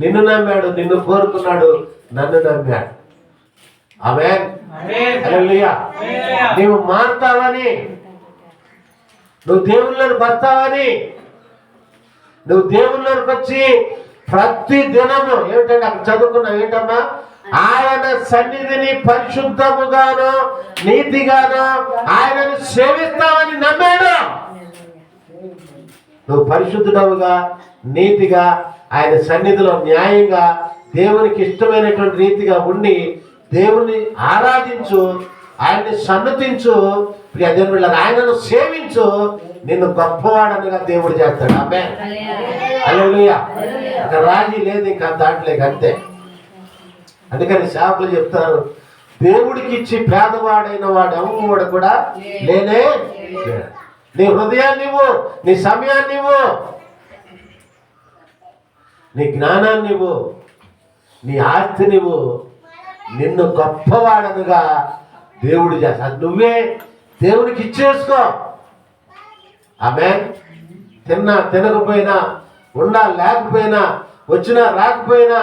నిన్ను నమ్మాడు, నిన్ను కోరుకున్నాడు, నన్ను నమ్మాడు. ఆమేన్ హల్లెలూయా. నీవు మారుతావని, నువ్వు దేవుళ్ళని బతావని, నువ్వు దేవుళ్ళకి వచ్చి ప్రతి దినము ఏమిటంటే అక్కడ చదువుకున్నావు ఏంటమ్మా, ఆయన సన్నిధిని పరిశుద్ధముగాను నీతిగాను ఆయనను సేవిస్తావని నమ్మాడు. నువ్వు పరిశుద్ధుడవుగా నీతిగా ఆయన సన్నిధిలో న్యాయంగా దేవునికి ఇష్టమైనటువంటి రీతిగా ఉండి దేవుని ఆరాధించు, ఆయన్ని సన్నతించు, ఆయనను సేవించు. నిన్ను గొప్పవాడనిగా దేవుడు చేస్తాడు. ఆమేన్ హల్లెలూయా. అక్కడ రాజీ లేదు ఇంకా దాంట్లేక. అంతే. అందుకని సేవకులు చెప్తారు, దేవుడికి ఇచ్చి పేదవాడైన వాడు ఎవడు కూడా లేనే. నీ హృదయాన్ని ఇవ్వు, నీ సమయాన్ని ఇవ్వు, నీ జ్ఞానాన్ని ఇవ్వు, నీ ఆస్తినివ్వు. నిన్ను గొప్పవాడనుగా దేవుడు చేస్తాడు. నువ్వే దేవునికి ఇచ్చేసుకో. ఆమేన్. తినకపోయినా, ఉన్నా లేకపోయినా, వచ్చినా రాకపోయినా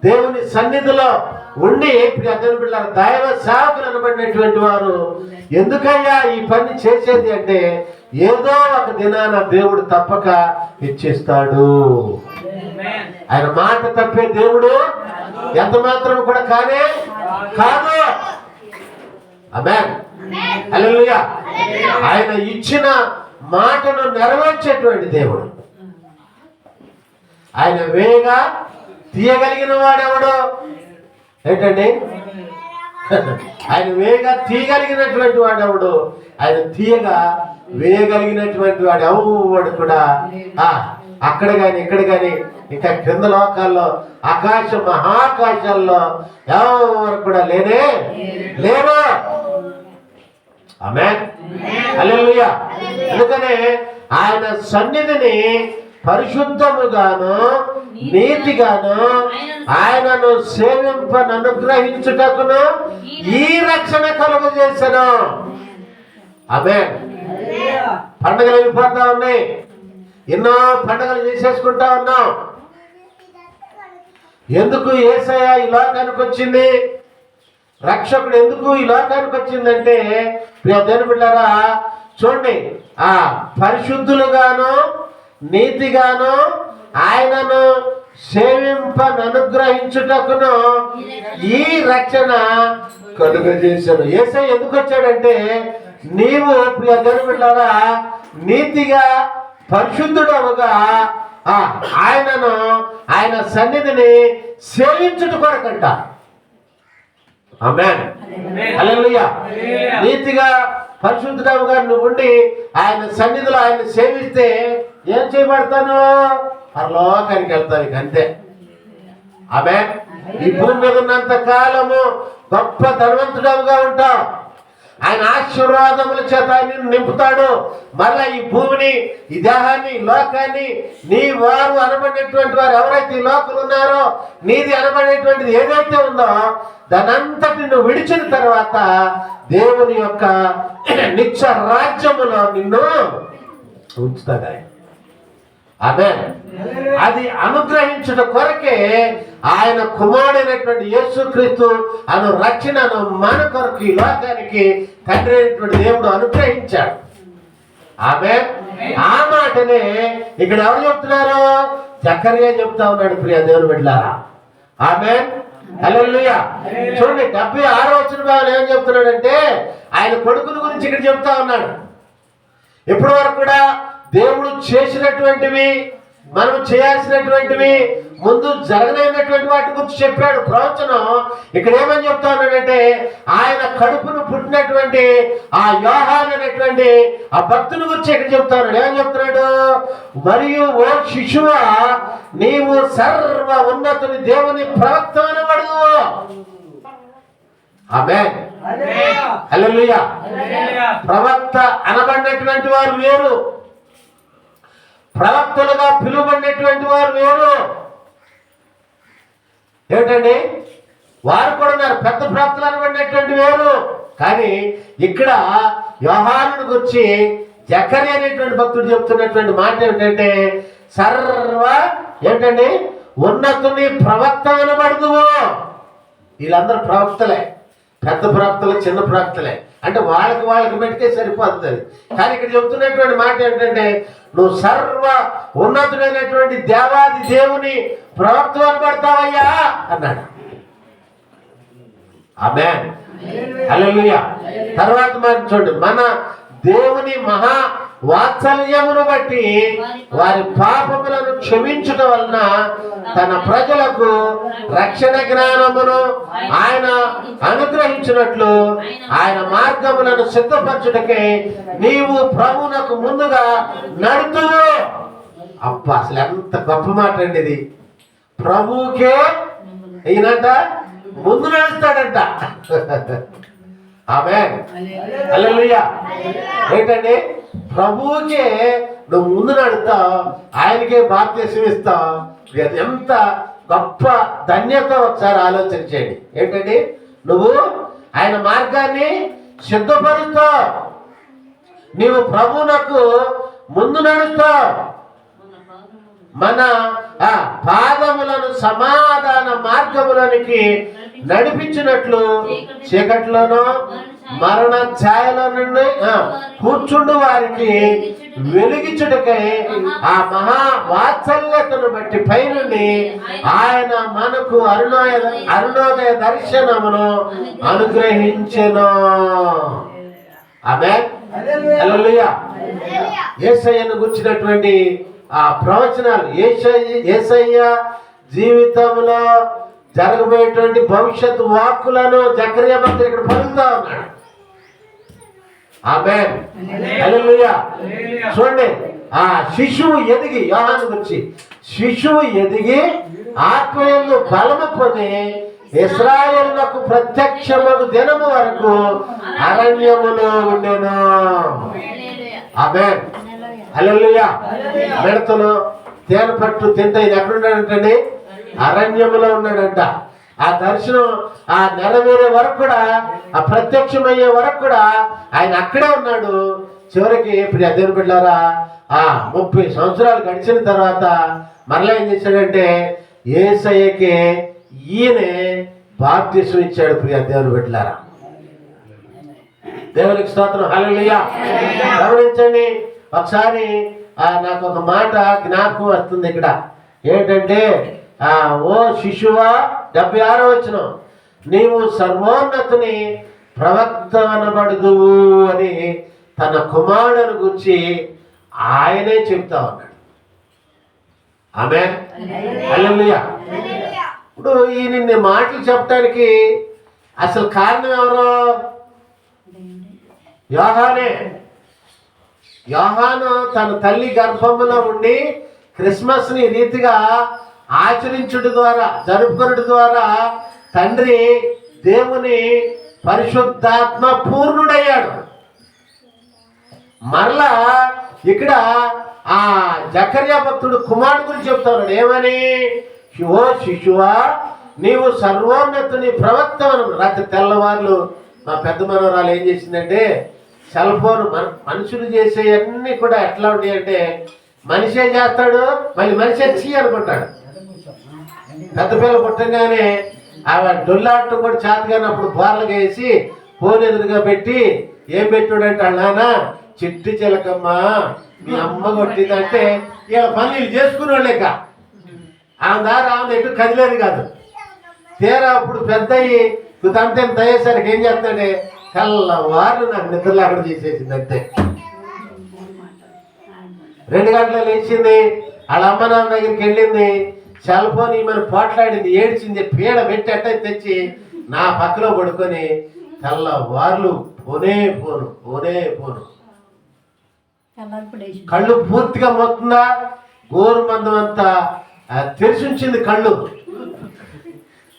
దేవుని సన్నిధిలో ఉండి దైవ సేవకులు అనబడినటువంటి వారు ఎందుకయ్యా ఈ పని చేసేది అంటే ఏదో ఒక దినాన దేవుడు తప్పక ఇచ్చేస్తాడు. ఆయన మాట తప్పే దేవుడు ఎంత మాత్రం కూడా కానే కాదు. ఆమేన్ హల్లెలూయా. ఆయన ఇచ్చిన మాటను నెరవేర్చేటువంటి దేవుడు. ఆయన వేగా తీయగలిగిన వాడెవడు ఏంటండి? ఆయన వేగా తీయగలిగినటువంటి వాడెవడు? ఆయన తీయగా వేయగలిగినటువంటి వాడు ఎవడు కూడా అక్కడ కానీ ఇక్కడ కానీ ఇంకా క్రింద లోకాల్లో మహాకాశాల్లో ఎవరు కూడా లేనే లేరు. ఆమేన్, హల్లెలూయా. అందుకనే ఆయన సన్నిధిని పరిశుద్ధముగాను నీతిగాను ఆయనను అనుగ్రహించుటకును ఈ రక్షణ కలుగజేసెను. ఆమేన్. పండుగలు వెళ్ళిపోతా ఉన్నాయి, ఎన్నో పండుగలు చేసేసుకుంటా ఉన్నాం. ఎందుకు యేసయ్య ఈ లోకానికి వచ్చింది, రక్షకుడు ఎందుకు ఈ లోకానికి వచ్చిందంటే, ప్రియ దేవుని బిడ్డలారా చూడండి, ఆ పరిశుద్ధులుగాను నీతిగాను ఆయనను అనుగ్రహించుటకును ఈ రక్షణ కలుగజేశాడు. యేసయ్య ఎందుకు వచ్చాడంటే, నీవు ప్రియ దేవుని బిడ్డలారా నీతిగా పరిశుద్ధుడవుగా ఆయన సన్నిధిని సేవించుట కొరకంట. ఆమేన్, హల్లెలూయా. నీతిగా పరిశుద్ధుడవుగా నువ్వు ఉండి ఆయన సన్నిధిలో ఆయన సేవిస్తే ఏం చేయబడతాను, పరలోకానికి వెళ్తావు. ఇక అంతే. ఆమేన్. ఈ భూమి మీద ఉన్నంత కాలము గొప్ప ధనవంతుడవుగా ఉంటావు. ఆయన ఆశీర్వాదముల చేత నిన్ను నింపుతాడు. మళ్ళా ఈ భూమిని, ఈ దేహాన్ని, ఈ లోకాన్ని, నీ వారు అనబడినటువంటి వారు ఎవరైతే ఈ లోకలు ఉన్నారో, నీది అనబడేటువంటిది ఏదైతే ఉందో దానంతటి నువ్వు విడిచిన తర్వాత దేవుని యొక్క నిత్య రాజ్యములో నిన్ను ఉంచుతాడు ఆయన. ఆమేన్. అది అనుగ్రహించుట కొరకే ఆయన కుమారుడైనటువంటి యేసుక్రీస్తు అను రక్షణను మన కొరకు ఈ లోకానికి తండ్రి అయినటువంటి దేవుడు అనుగ్రహించాడు. ఆమేన్. ఆ మాటనే ఇక్కడ ఎవరు చెప్తున్నారు, జకర్యా చెప్తా ఉన్నాడు. ప్రియ దేవుని బిడ్డలారా, ఆమేన్, హల్లెలూయా. చూడండి 76వ వచనం ఏం చెప్తున్నాడంటే, ఆయన కొడుకుని గురించి ఇక్కడ చెప్తా ఉన్నాడు. ఇప్పటి వరకు కూడా దేవుడు చేసినటువంటివి, మనం చేయాల్సినటువంటివి, ముందు జరగనైనటువంటి వాటి గురించి చెప్పాడు ప్రవచనం. ఇక్కడ ఏమని చెప్తా ఉన్నాడంటే, ఆయన కడుపును పుట్టినటువంటి ఆ యోహాను అనేటువంటి ఆ భక్తుని గురించి ఇక్కడ చెప్తా ఉన్నాడు. ఏమని చెప్తున్నాడు, మరియు ఓ శిశువా నీవు సర్వ ఉన్నతుని దేవుని ప్రవక్త అనబడు. ఆమేన్, హల్లెలూయా. ప్రవక్త అనబడినటువంటి వారు వేరు, ప్రవక్తలుగా పిలువబడినటువంటి వారు వేరు. ఏమిటండి, వారు కూడా ఉన్నారు, పెద్ద ప్రవక్తలు అనబడినటువంటి వేరు. కానీ ఇక్కడ యోహానుని గురించి జకర్యా అనేటువంటి భక్తుడు చెప్తున్నటువంటి మాట ఏమిటంటే, సర్వ ఏంటండి ఉన్నతుని ప్రవక్త అనబడుదువు. వీళ్ళందరూ ప్రవక్తలే, పెద్ద ప్రవక్తలు, చిన్న ప్రవక్తలే. అంటే వాళ్ళకి మెట్టుకే సరిపోతుంది అది. కానీ ఇక్కడ చెప్తున్నటువంటి మాట ఏంటంటే, నువ్వు సర్వ ఉన్నతుడైనటువంటి దేవాది దేవుని ప్రవక్త అనబడతావయ్యా అన్నాడు. ఆమేన్, హల్లెలూయా. తర్వాత మనం చూడండి, మన దేవుని మహా వాత్సల్యమును బట్టి వారి పాపములను క్షమించడం వలన తన ప్రజలకు రక్షణ జ్ఞానమును ఆయన అనుగ్రహించినట్లు ఆయన మార్గములను సిద్ధపరచుటకే నీవు ప్రభువునకు ముందుగా నడుతూ. అబ్బా, అసలు ఎంత గొప్ప మాట అండి ఇది. ప్రభువుకే ఈయనంట ముందు నడుస్తాడంట. ఆమేన్, హల్లెలూయా. ఏంటండి, ప్రభువుకే నువ్వు ముందు నడుస్తావు, ఆయనకే బాప్తిసం ఇస్తావు. అది ఎంత గొప్ప ధన్యత ఒకసారి ఆలోచన చేయండి. ఏంటండి, నువ్వు ఆయన మార్గాన్ని సిద్ధపరుస్తావు, నీవు ప్రభువునకు ముందు నడుస్తావు, మన పాదములను సమాధాన మార్గములోనికి నడిపించినట్లు చీకట్లోనూ మరణ ఛాయలో నుండి కూర్చుండు వారికి వెలిగించుటకై ఆ మహా వాత్సల్యతను బట్టి పైనుండి ఆయన మనకు అరుణోదయ దర్శనమును అనుగ్రహించెను. ఆమేన్, హల్లెలూయా. యేసయ్యను గుర్చినటువంటి ఆ ప్రవచనాలు, యేసయ్య జీవితంలో జరగబోయేటువంటి భవిష్యత్తు వాక్కులను జకర్యా భక్తుడు ఇక్కడ పలుకుతా ఉన్నాడు. ఆమేన్. హల్లెలూయా. చూడండి, ఆ శిశువు ఎదిగి, యోహాను గురించి, శిశువు ఎదిగి ఆత్మయందు బలము పొంది ఇశ్రాయేలునకు ప్రత్యక్షమగు దినము వరకు అరణ్యములో ఉండెను. ఆమేన్. హల్లెలూయా. మిడతలు తేనె పట్టు తింటే ఇది ఎక్కడున్నాడంటే అరణ్యములో ఉన్నాడంట. ఆ దర్శనం ఆ నెరవేరే వరకు కూడా, ఆ ప్రత్యక్షమయ్యే వరకు కూడా ఆయన అక్కడే ఉన్నాడు. చివరికి ఇప్పుడు దేవుని బిడ్డలారా, ఆ 30 సంవత్సరాలు గడిచిన తర్వాత మరలా ఏం చేశాడంటే యేసయ్యకి ఈయనే బాప్తిసం ఇచ్చాడు. ప్రియ దేవుని బిడ్డలారా, దేవునికి స్తోత్రం. హల్లెలూయా. గమనించండి, ఒకసారి నాకు ఒక మాట జ్ఞాపకం వస్తుంది ఇక్కడ. ఏంటంటే ఓ శిశువా, 76వ వచనం, నీవు సర్వోన్నతుని ప్రవక్త అనబడుదువు అని తన కుమారుడును గురించి ఆయనే చెప్తా ఉన్నాడు. ఆమేన్. హల్లెలూయా. ఇప్పుడు ఈయన మాటలు చెప్పడానికి అసలు కారణం ఎవరు? యోహానే. యోహాను తన తల్లి గర్భములో ఉండి క్రిస్మస్ ని రీతిగా ఆచరించుట ద్వారా, జరుపుకున్నటి ద్వారా తండ్రి దేవుని పరిశుద్ధాత్మ పూర్ణుడయ్యాడు. మరలా ఇక్కడ ఆ జకర్యా భక్తుడు కుమారుడు గురించి చెప్తున్నాడు. ఏమని? ఓ శిశువా, నీవు సర్వోన్నతుని ప్రవక్తవను. రాత్రి తెల్లవార్లు మా పెద్ద మనవరాలు ఏం చేసిందంటే, సెల్ ఫోన్ మనుషులు చేసే అన్నీ కూడా ఎట్లా ఉంటాయి అంటే, మనిషే చేస్తాడు, మళ్ళీ మనిషే చీ అనుకుంటాడు. పెద్ద పిల్ల పుట్టంగానే ఆమె డొల్లాట్టు కూడా చేతగానప్పుడు బోర్లగా వేసి ఫోన్ ఎదురుగా పెట్టి ఏం పెట్టాడంటే, నాన్న చిట్టి చిలకమ్మ మీ అమ్మ కొట్టిందంటే ఇలా పనులు చేసుకునేవాళ్ళేక. ఆమె దారి ఆమె ఎటు కదిలేదు కాదు. తీరా అప్పుడు పెద్దయి తంతే తయ్యేసరికి ఏం చేస్తాడే, తెల్లవారు నాకు నిద్ర లేకుండా చేసేసింది. అంతే. 2 గంటలు లేచింది, వాళ్ళ అమ్మ నాన్న దగ్గరికి వెళ్ళింది, సెల్ ఫోన్ ఈమెను పోట్లాడింది, ఏడ్చింది, పీడ పెట్టి అట్ట తెచ్చి నా పక్కలో పడుకొని తెల్లవార్లు పోనే పోను పోనే పోను. కళ్ళు పూర్తిగా మొత్తుందా, గోరు మందం అంతా తెరిచి ఉంచింది. కళ్ళు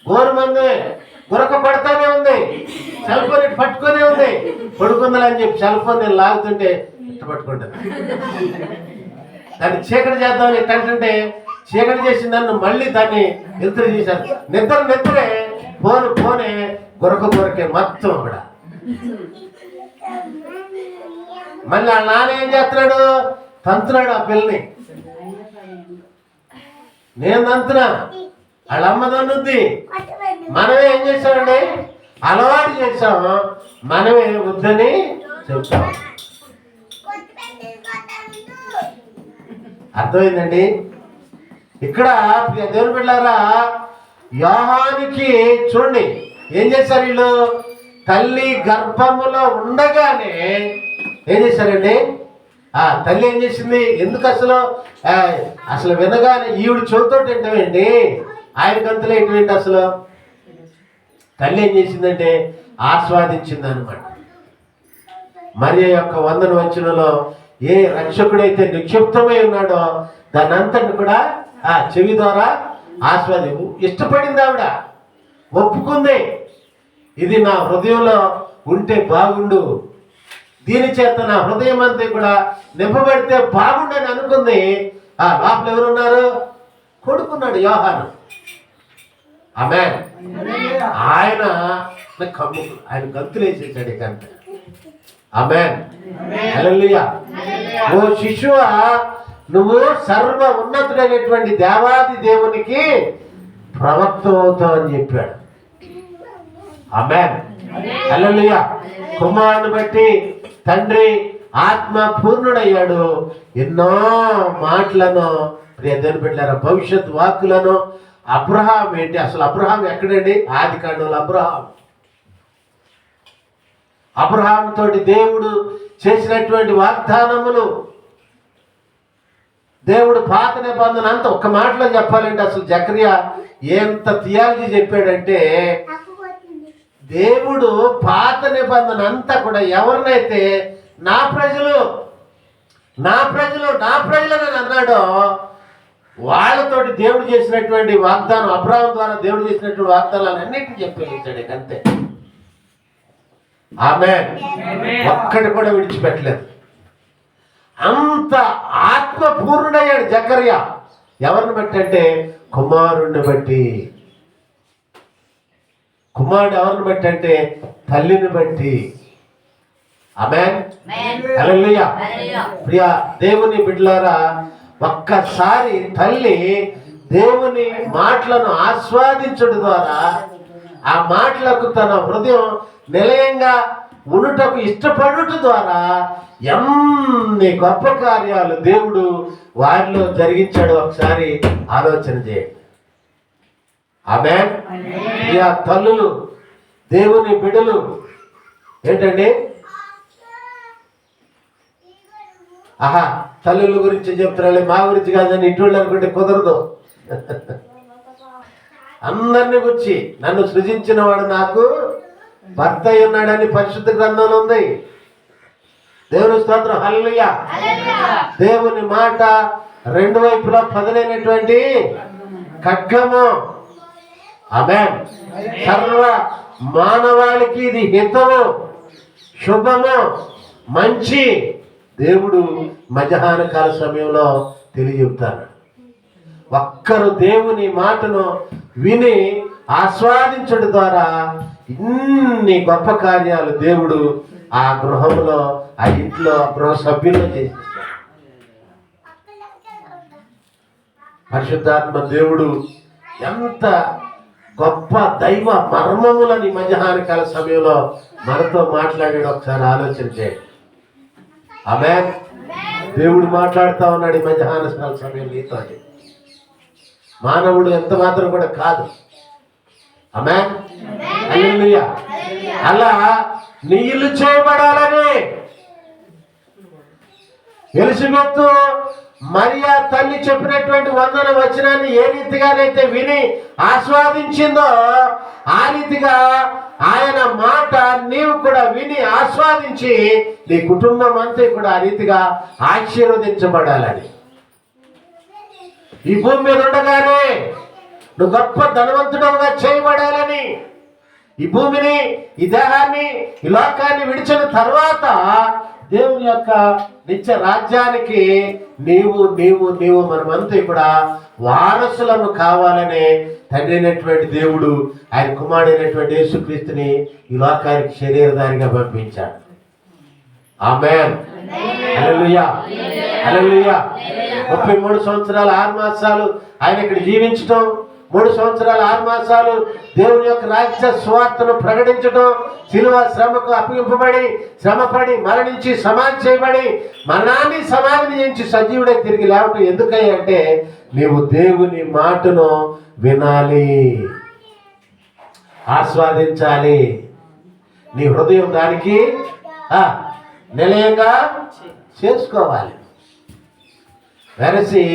గోరు మందే గురక పడతానే ఉంది, సెల్ ఫోన్ ఇటు పట్టుకునే ఉంది. పడుకుందని చెప్పి సెల్ ఫోన్ నేను లాగుతుంటే ఇట్ట పట్టుకుంటాను. దాన్ని చీకటి చేద్దామని ఎట్టంటే చీకటి చేసి నన్ను మళ్ళీ దాన్ని నిద్ర చేశాను. నిద్రే ఫోనే గురకే మొత్తం కూడా. మళ్ళీ ఆ నాన్న ఏం చేస్తున్నాడు, తంతున్నాడు ఆ పిల్లని. నేను తంతున్నా, వాళ్ళ అమ్మ తన్నుద్ది. మనమే ఏం చేసామండి, అలవాటు చేసాము, మనమే వద్దని చెప్తాం. అర్థమైందండి? ఇక్కడ దేవుని బిడ్డలారా, యోహానుకి చూడండి ఏం చేశారు వీళ్ళు, తల్లి గర్భములో ఉండగానే ఏం చేశారండి, తల్లి ఏం చేసింది, ఎందుకు అసలు వినగానే ఈవిడ చెవితోటి ఏంటండి, ఆయన గంతులు ఏంటి, అసలు తల్లి ఏం చేసిందంటే ఆస్వాదించింది అనమాట. మరియ యొక్క 100వ వచనంలో ఏ రక్షకుడైతే నిక్షిప్తమై ఉన్నాడో దాన్ని అంతటి కూడా చెవి ద్వారా ఇష్టపడింది. ఆవిడ ఒప్పుకుంది, ఇది నా హృదయంలో ఉంటే బాగుండు, దీని చేత నా హృదయం అంతా కూడా నింపబడితే బాగుండని అనుకుంది. లోపల ఎవరున్నారు, కొడుకున్నాడు యోహాను. ఆమేన్. ఆయన గంతులు వేసేసాడు ఇక. ఆమేన్. హల్లెలూయా. ఓ శిశువా, నువ్వు సర్వ ఉన్నతుడైనటువంటి దేవాది దేవునికి ప్రవక్త అవుతావు అని చెప్పాడు. ఆమేన్. హల్లెలూయా. కుమారుని బట్టి తండ్రి ఆత్మ పూర్ణుడయ్యాడు. ఎన్నో మాటలను ప్రియ దేవుని బిడ్డలారా, భవిష్యత్ వాక్కులను. అబ్రహాం ఏంటి, అసలు అబ్రహాం ఎక్కడండి, ఆది కాండంలో అబ్రహాం తోటి దేవుడు చేసినటువంటి వాగ్దానములు, దేవుడు పాత నిబంధన అంతా ఒక్క మాటలో చెప్పాలంటే అసలు జకర్యా ఎంత థియాలజీ చెప్పాడంటే, దేవుడు పాత నిబంధన అంతా కూడా ఎవరినైతే నా ప్రజలు నా ప్రజలు నా ప్రజలని అన్నాడో వాళ్ళతోటి దేవుడు చేసినటువంటి వాగ్దానం, అబ్రాహాం ద్వారా దేవుడు చేసినటువంటి వాగ్దానాలు అన్నింటినీ చెప్పేసాడు. అంతే. ఆమేన్. ఒక్కటి కూడా విడిచిపెట్టలేదు. అంత ఆత్మపూర్ణుడయ్యాడు జకర్యా. ఎవరిని బట్టి అంటే కుమారుణ్ణి బట్టి. కుమారుడు ఎవరిని బట్టి అంటే తల్లిని బట్టి. ఆమేన్. హల్లెలూయా. ప్రియా దేవుని బిడ్డలారా, ఒక్కసారి తల్లి దేవుని మాటలను ఆస్వాదించడం ద్వారా, ఆ మాటలకు తన హృదయం నిలయంగా ఉండుటకు ఇష్టపడుట ద్వారా ఎన్ని గొప్ప కార్యాలు దేవుడు వారిలో జరిగించాడు. ఒకసారి ఆలోచన చేయండి. ఆమేన్. ప్రియా తల్లులు, దేవుని బిడ్డలు ఏంటండి, ఆహా తల్లుల గురించి చెప్తున్నాడు, మా గురించి కాదని ఇటువంటి అనుకుంటే కుదరదు. అందరిని గురించి నన్ను సృజించిన వాడు నాకు భర్త అయి ఉన్నాడని పరిశుద్ధ గ్రంథంలో ఉంది. దేవుని స్తోత్రం. హల్లెలూయా. దేవుని మాట రెండు వైపులా పదునైనటువంటి ఖడ్గము. ఆమేన్. సర్వ మానవాళికి ఇది హితము, శుభము, మంచి. దేవుడు మధ్యాహ్న కాల సమయంలో తెలియజెప్తాడు. ఒక్కరు దేవుని మాటను విని ఆస్వాదించడం ద్వారా ఇన్ని గొప్ప కార్యాలు దేవుడు ఆ గృహంలో, ఆ ఇంట్లో గృహ సభ్యుల్లో చేసేస్తాడు. పరిశుద్ధాత్మ దేవుడు ఎంత గొప్ప దైవ మర్మములని మధ్యాహ్న కాల సమయంలో మనతో మాట్లాడాడు. ఒకసారి ఆలోచన చేయండి. ఆమేన్. దేవుడు మాట్లాడుతూ ఉన్నాడు ఈ మధ్యాహ్న కాల సమయంలో నీతో. మానవుడు ఎంత మాత్రం కూడా కాదు. ఆమేన్. హల్లెలూయా. అలా నీళ్లు చేయబడాలని ఎలిజబెత్ మరియా తల్లి చెప్పినటువంటి వందన వచనాన్ని ఏ రీతిగానైతే విని ఆస్వాదించిందో, ఆ రీతిగా ఆయన మాట నీవు కూడా విని ఆస్వాదించి నీ కుటుంబం అంతా కూడా ఆ రీతిగా ఆశీర్వదించబడాలని, ఈ భూమి మీద ఉండగానే నువ్వు గొప్ప ధనవంతుడుగా చేయబడాలని, ఈ భూమిని, ఈ దేహాన్ని, ఈ లోకాన్ని విడిచిన తర్వాత దేవుని యొక్క నిత్య రాజ్యానికి నీవు నీవు నీవు మనమంతా కూడా వారసులను కావాలనే తండ్రి అయినటువంటి దేవుడు ఆయన కుమారుడైనటువంటి యేసుక్రీస్తుని ఈ లోకానికి శరీరధారిగా పంపించాడు. ఆమేన్. హల్లెలూయా. హల్లెలూయా. 33 సంవత్సరాలు 6 మాసాలు ఆయన ఇక్కడ జీవించటం, 3 సంవత్సరాలు 6 మాసాలు దేవుని యొక్క రాజ్య స్వార్థను ప్రకటించడం, శిలువ శ్రమకు అప్పగింపబడి శ్రమపడి మరణించి సమాధి చేయబడి మరణాన్ని సమాధి నుంచి సజీవుడై తిరిగి లేవటం ఎందుకయ్యా అంటే నీవు దేవుని మాటను వినాలి, ఆస్వాదించాలి, నీ హృదయం దానికి నిలయంగా చేసుకోవాలి. వెరసి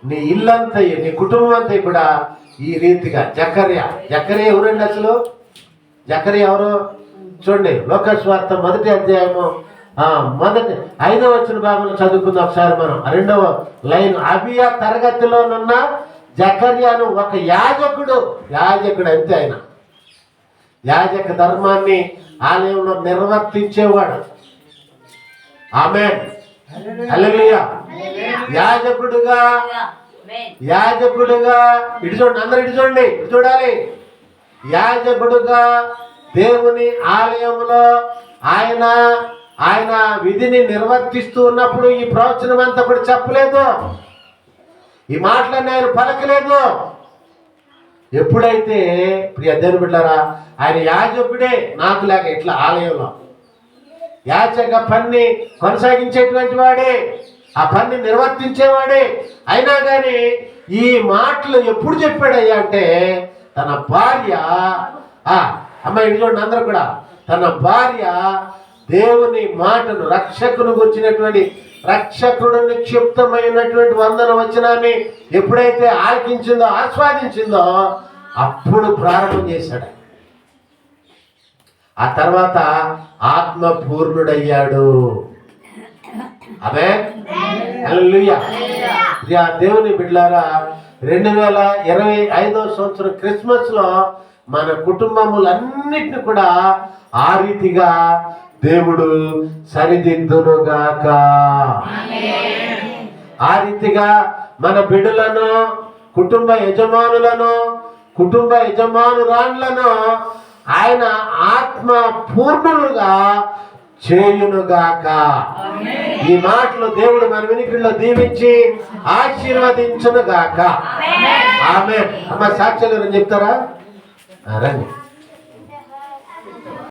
నీ ఇల్లంతా, నీ కుటుంబం అంతా కూడా ఈ రీతిగా జకర్యా ఎవరండి అసలు? జకర్యా ఎవరు చూడండి. లోకస్వార్త 1వ అధ్యాయము 5వ వచన భాగంలో చదువుకుందాం ఒకసారి మనం. 2వ లైన్, అబియా తరగతిలోనున్న జకర్యాను ఒక యాజకుడు అంతే. ఆయన యాజక ధర్మాన్ని ఆలయంలో నిర్వర్తించేవాడు. ఆమేన్. హల్లెలూయా. యాజకుడుగా ఇటు చూడండి, అందరూ ఇటు చూడండి, ఇటు చూడాలి. యాజకుడుగా దేవుని ఆలయంలో ఆయన విధిని నిర్వర్తిస్తూ ఉన్నప్పుడు ఈ ప్రవచనం అంతా కూడా చెప్పలేదు, ఈ మాటలన్నీ ఆయన పలకలేదు. ఎప్పుడైతే ప్రియ దేవుని బిడ్డలారా ఆయన యాజకుడే, నాకు లేక ఇట్లా ఆలయంలో యాజక పని కొనసాగించేటువంటి వాడే, ఆ పని నిర్వర్తించేవాడే. అయినా కానీ ఈ మాటలు ఎప్పుడు చెప్పాడయ్యా అంటే తన భార్య, అమ్మాయి ఇటు చూడండి అందరూ కూడా, తన భార్య దేవుని మాటను, రక్షకును గురించినటువంటి రక్షకుడు నిక్షిప్తమైనటువంటి వందన వచనాన్ని ఎప్పుడైతే ఆలకించిందో, ఆస్వాదించిందో అప్పుడు ప్రారంభం చేశాడు. ఆ తర్వాత ఆత్మపూర్ణుడయ్యాడు. ఆమేన్. హల్లెలూయా. ప్రియా దేవుని బిడ్డలారా, 2025వ సంవత్సరం క్రిస్మస్ లో మన కుటుంబములన్నిటిని కూడా ఆ రీతిగా దేవుడు సరిదిద్దునుగాక. ఆ రీతిగా మన బిడ్డలను, కుటుంబ యజమానులను, కుటుంబ యజమానురాళ్లను ఆయన ఆత్మ పూర్ణులుగా చేయునుగాక. ఈ మాటలు దేవుడు మన వినికిడిలో దీవించి ఆశీర్వదించునుగాక. ఆమేన్. అమ్మ సాక్ష్యాలు చెప్తారా? రండి.